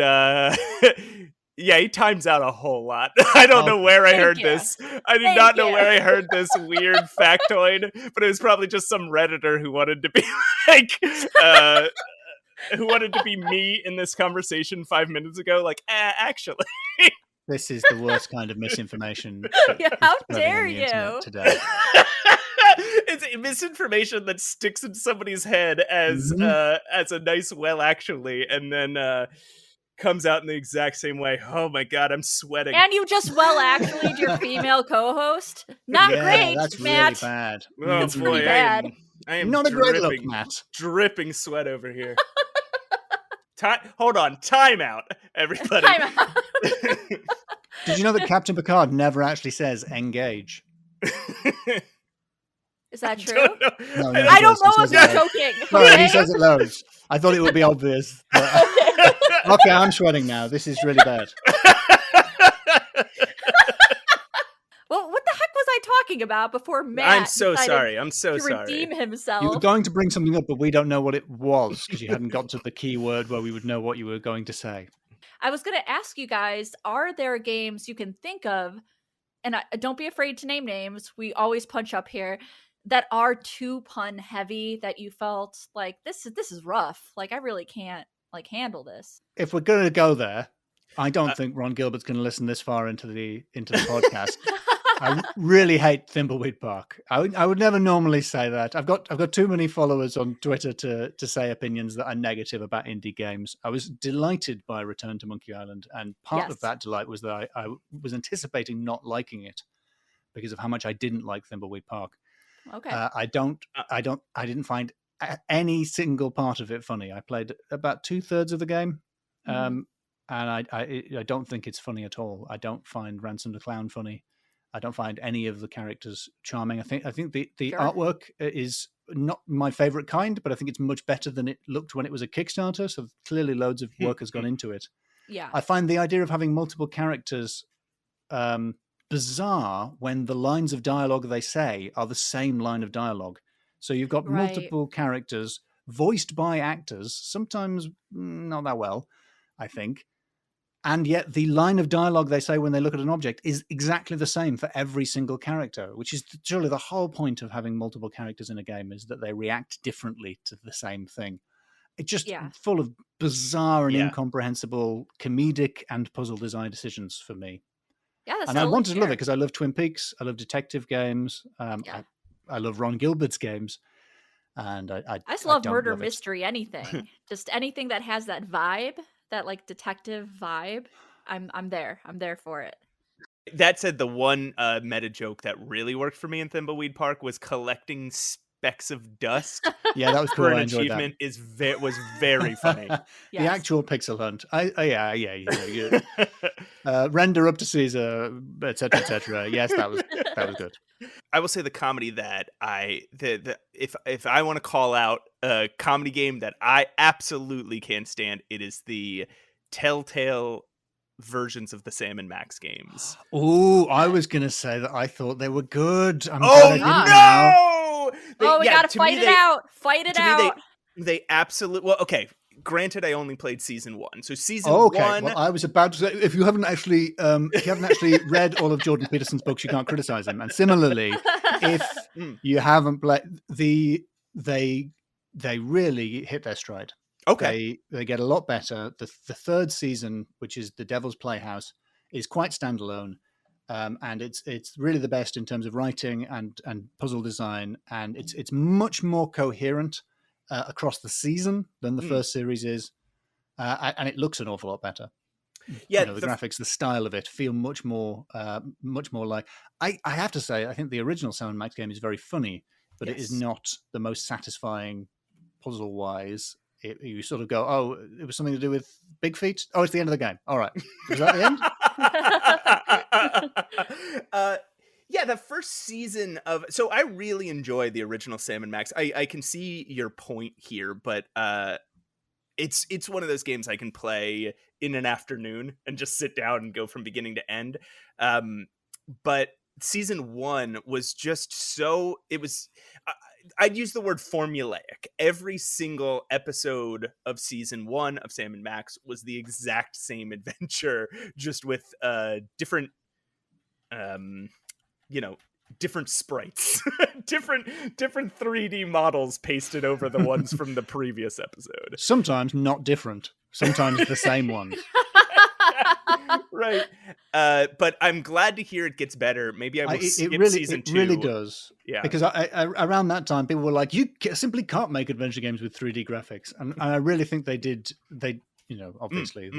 Yeah, he times out a whole lot. I don't know where I heard this. I do not know where I heard this weird factoid, but it was probably just some Redditor who wanted to be like, who wanted to be me in this conversation 5 minutes ago. Like, actually. This is the worst kind of misinformation. How dare you today? It's misinformation that sticks in somebody's head as a nice well actually, and then comes out in the exact same way. Oh my god, I'm sweating. And you just actually your female co-host. Not great, that's Matt. Really bad. Oh it's boy, pretty bad. I am not a great look, Matt. Dripping sweat over here. Hold on, time out, everybody. Time out. Did you know that Captain Picard never actually says engage? Is that true? No, I don't know if you're joking. No, he says it loads. I thought it would be obvious. Okay, I'm sweating now. This is really bad. Well, what the heck was I talking about before Matt? I'm so sorry. I'm so sorry. Redeem himself. You were going to bring something up, but we don't know what it was because you hadn't got to the key word where we would know what you were going to say. I was going to ask you guys, are there games you can think of, and don't be afraid to name names, we always punch up here, that are too pun heavy that you felt like this is rough, like I really can't like handle this? If we're going to go there, I don't think Ron Gilbert's going to listen this far into the podcast. I really hate Thimbleweed Park. I would never normally say that. I've got too many followers on Twitter to say opinions that are negative about indie games. I was delighted by Return to Monkey Island, and part of that delight was that I was anticipating not liking it because of how much I didn't like Thimbleweed Park. Okay. I didn't find any single part of it funny. I played about 2/3 of the game, and I don't think it's funny at all. I don't find Ransom the Clown funny. I don't find any of the characters charming. I think the artwork is not my favorite kind, but I think it's much better than it looked when it was a Kickstarter. So clearly loads of work has gone into it. Yeah. I find the idea of having multiple characters bizarre when the lines of dialogue they say are the same line of dialogue. So you've got multiple characters voiced by actors, sometimes not that well, I think. And yet the line of dialogue they say when they look at an object is exactly the same for every single character, which is surely the whole point of having multiple characters in a game, is that they react differently to the same thing. It's just full of bizarre and incomprehensible comedic and puzzle design decisions for me. Yeah, that's and I wanted to love it because I love Twin Peaks. I love detective games. I love Ron Gilbert's games. And I just love murder mystery, anything. Just anything that has that vibe. That like detective vibe, I'm there for it. That said, the one meta joke that really worked for me in Thimbleweed Park was collecting specks of dust. Yeah, that was cool. For an achievement was very funny. The actual pixel hunt. Render up to Caesar, etc., etc. Yes, that was good. I will say the comedy that if I want to call out a comedy game that I absolutely can't stand, it is the Telltale versions of the Sam and Max games. Oh, I was going to say that I thought they were good. No! We got to fight it out. Fight it out. They absolutely... Well, okay. Granted, I only played season 1. So season 1... Well, I was about to say, if you haven't actually read all of Jordan Peterson's books, you can't criticize him. And similarly, if you haven't played... They really hit their stride. Okay. They get a lot better. The third season, which is The Devil's Playhouse, is quite standalone. And it's really the best in terms of writing and puzzle design. And it's much more coherent across the season than the first series is. And it looks an awful lot better. Yeah, the graphics, the style of it feel much more like... I have to say, I think the original Sam & Max game is very funny, but it is not the most satisfying puzzle-wise. You sort of go, oh, it was something to do with big feet? Oh, it's the end of the game. All right. Is that the end? Yeah, the first season of... So I really enjoy the original Sam & Max. I can see your point here, but it's one of those games I can play in an afternoon and just sit down and go from beginning to end. But season 1 was just so... It was... I'd use the word formulaic. Every single episode of season 1 of Sam and Max was the exact same adventure, just with different different sprites, different 3D models pasted over the ones from the previous episode. Sometimes not different. Sometimes the same ones. Right. But I'm glad to hear it gets better. Maybe I will skip season 2. It really does. Yeah. Because I around that time, people were like, you simply can't make adventure games with 3D graphics. And I really think they did. They, obviously,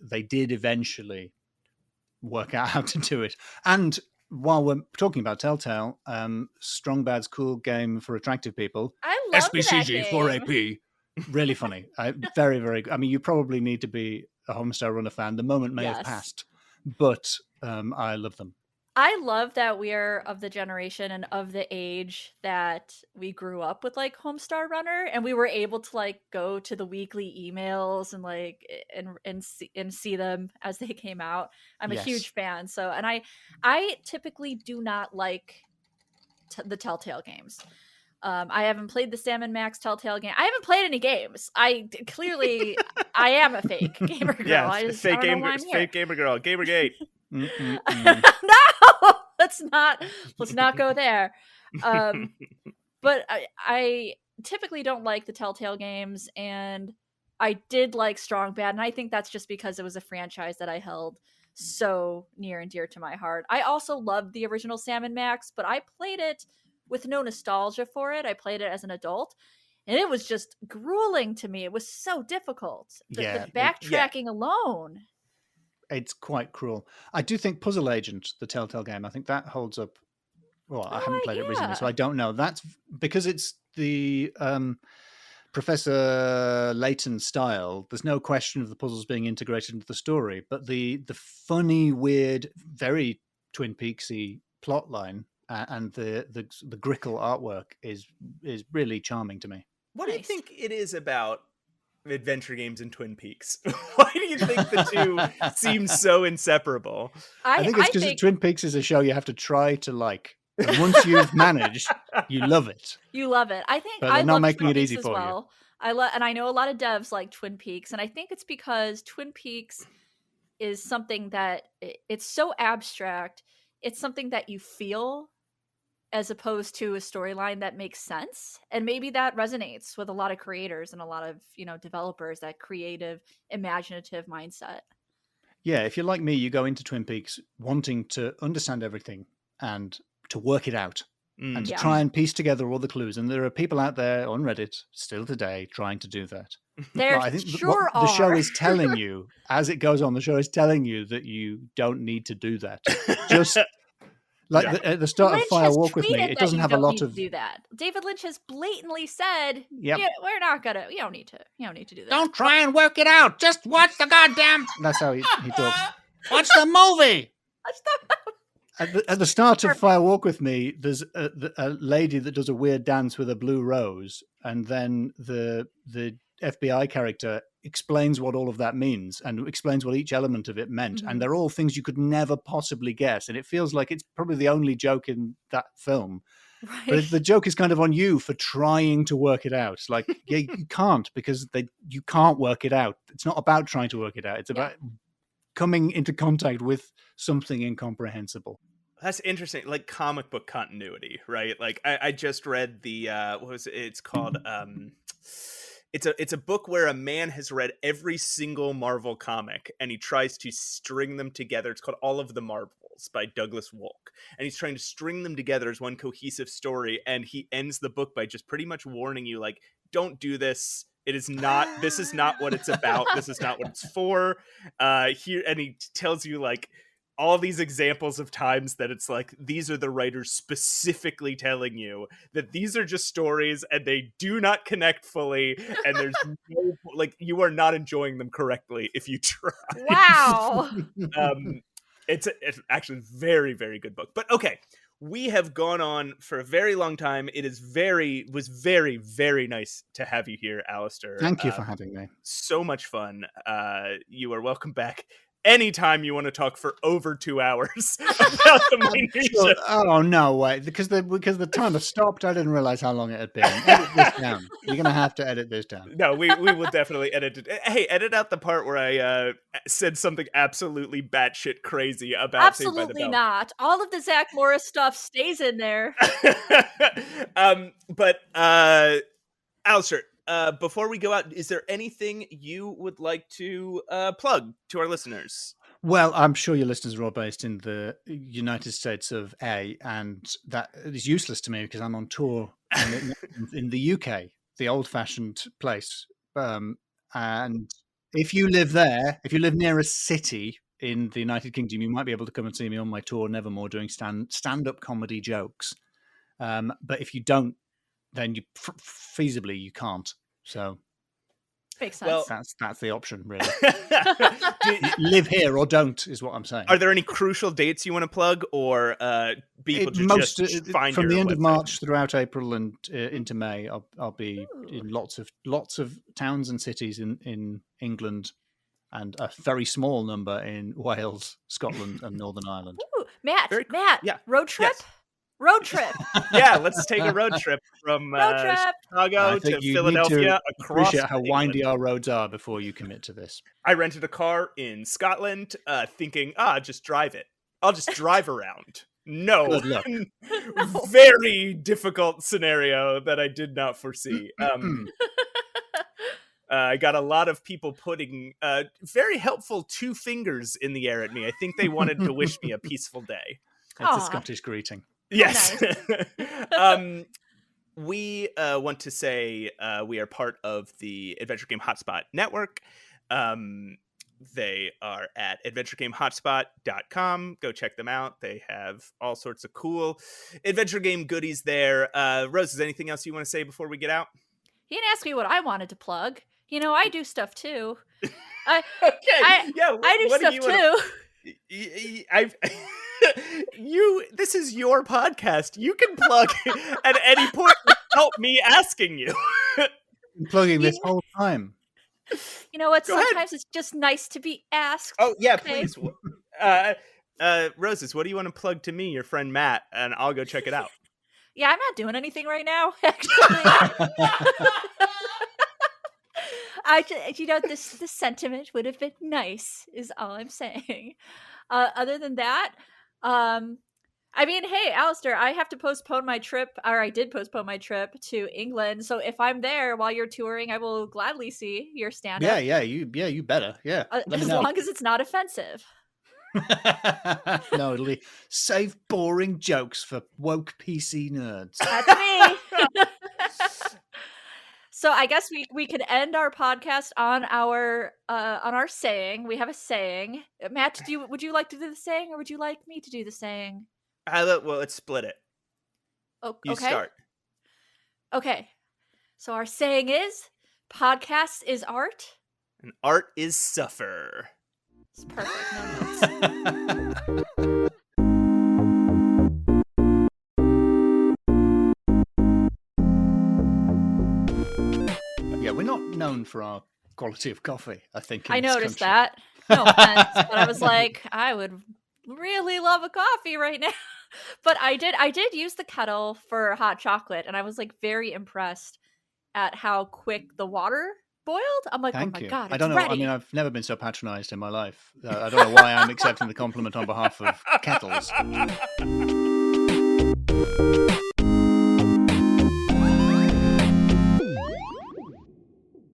they did eventually work out how to do it. And while we're talking about Telltale, Strong Bad's cool game for attractive people. I love SBCG that 4AP. Really funny. Very, very good. I mean, you probably need to be a Homestar Runner fan. The moment may have passed, but I love them. I love that we are of the generation and of the age that we grew up with like Homestar Runner, and we were able to like go to the weekly emails and like and see them as they came out. I'm a huge fan. So, and I typically do not like the Telltale games. I haven't played the Sam and Max Telltale game. I haven't played any games. I am a fake gamer girl. Yeah, fake gamer girl. Gamergate. No, let's not go there. But I typically don't like the Telltale games, and I did like Strong Bad, and I think that's just because it was a franchise that I held so near and dear to my heart. I also loved the original Sam and Max, but I played it with no nostalgia for it. I played it as an adult, and it was just grueling to me. It was so difficult. The backtracking alone. It's quite cruel. I do think Puzzle Agent, the Telltale game, I think that holds up. Well, I haven't played it recently, so I don't know. That's because it's the Professor Layton style. There's no question of the puzzles being integrated into the story, but the funny, weird, very Twin Peaksy plot line and the Grickle artwork is really charming to me. What do you think it is about adventure games and Twin Peaks? Why do you think the two seem so inseparable? I think it's because Twin Peaks is a show you have to try to like. And once you've managed, you love it. You love it. I think they're not making it easy for you. And I know a lot of devs like Twin Peaks, and I think it's because Twin Peaks is something that it's so abstract. It's something that you feel, as opposed to a storyline that makes sense. And maybe that resonates with a lot of creators and a lot of, developers, that creative, imaginative mindset. Yeah, if you're like me, you go into Twin Peaks wanting to understand everything and to work it out and to try and piece together all the clues. And there are people out there on Reddit still today trying to do that. I think the show is telling you, as it goes on, the show is telling you that you don't need to do that. Just like at the start Lynch of Fire Walk With Me, it doesn't have a lot of do that. David Lynch has blatantly said, yep. we're not gonna, you don't need to do that. Don't try and work it out. Just watch the goddamn. That's how he talks. Watch the movie. At the start of Fire Walk With Me, there's a lady that does a weird dance with a blue rose, and then the FBI character explains what all of that means and explains what each element of it meant. Mm-hmm. And they're all things you could never possibly guess. And it feels like it's probably the only joke in that film. Right. But the joke is kind of on you for trying to work it out. Like, you can't, because you can't work it out. It's not about trying to work it out. It's about coming into contact with something incomprehensible. That's interesting. Like comic book continuity, right? Like I just read the it's called it's a book where a man has read every single Marvel comic and he tries to string them together. It's called All of the Marvels by Douglas Wolk. And he's trying to string them together as one cohesive story, and he ends the book by just pretty much warning you, like, don't do this. This is not what it's about. This is not what it's for. Here, and he tells you like all these examples of times that it's like, these are the writers specifically telling you that these are just stories and they do not connect fully. And there's no, like, you are not enjoying them correctly if you try. Wow. It's actually a very, very good book. But okay, we have gone on for a very long time. It was very, very nice to have you here, Alasdair. Thank you for having me. So much fun. You are welcome back anytime you want to talk for over 2 hours about the minutia. Oh no way! Because the timer stopped, I didn't realize how long it had been. Edit this down. You're gonna have to edit this down. No, we will definitely edit it. Hey, edit out the part where I said something absolutely batshit crazy about Saved by the Absolutely Bell. not. All of the Zach Morris stuff stays in there. But Alasdair, before we go out, is there anything you would like to plug to our listeners? Well, I'm sure your listeners are all based in the United States of A, and that is useless to me because I'm on tour in the UK, the old-fashioned place. And if you live there, if you live near a city in the United Kingdom, you might be able to come and see me on my tour, Nevermore, doing stand-up comedy jokes. But if you don't, then you feasibly you can't. So makes sense. Well, that's the option, really. Live here or don't is what I'm saying. Are there any crucial dates you want to plug, or people just find from the end website? of March throughout April and into May? I'll be in lots of towns and cities in England, and a very small number in Wales, Scotland, and Northern Ireland. Ooh, Matt, yeah. road trip. Yes. Road trip. Yeah, let's take a road trip from Chicago to Philadelphia across appreciate how England. windy our roads are before you commit to this. I rented a car in Scotland, thinking, just drive it. I'll just drive around. No. Good luck. Very difficult scenario that I did not foresee. I got a lot of people putting very helpful 2 fingers in the air at me. I think they wanted to wish me a peaceful day. It's a Scottish greeting. Yes. Nice. We want to say we are part of the Adventure Game Hotspot Network. They are at adventuregamehotspot.com. Go check them out. They have all sorts of cool adventure game goodies there. Rose, is there anything else you want to say before we get out? He didn't ask me what I wanted to plug. You know, I do stuff too. I do stuff too. This is your podcast. You can plug at any point without me asking you. I'm plugging this whole time. You know what? Go Sometimes ahead. it's just nice to be asked. Oh yeah, okay? please. Roses, what do you want to plug to me, your friend Matt, and I'll go check it out. Yeah, I'm not doing anything right now, actually. This sentiment would have been nice, is all I'm saying. Other than that, I mean, hey, Alasdair, I have to postpone my trip, or I did postpone my trip to England. So if I'm there while you're touring, I will gladly see your stand-up. You better. Yeah, as long as it's not offensive. No, it'll be save boring jokes for woke PC nerds. That's me. So I guess we could end our podcast on our saying. We have a saying. Matt, would you like to do the saying, or would you like me to do the saying? Well, let's split it. Okay. You start. Okay. So our saying is, podcast is art. And art is suffer. It's perfect. No notes. Yeah, we're not known for our quality of coffee, I think. I noticed that. No offense, but I was like, I would really love a coffee right now. But I did use the kettle for hot chocolate, and I was like very impressed at how quick the water boiled. I'm like, Thank oh my you. God, it's I don't know. ready. I mean, I've never been so patronized in my life. I don't know why I'm accepting the compliment on behalf of kettles.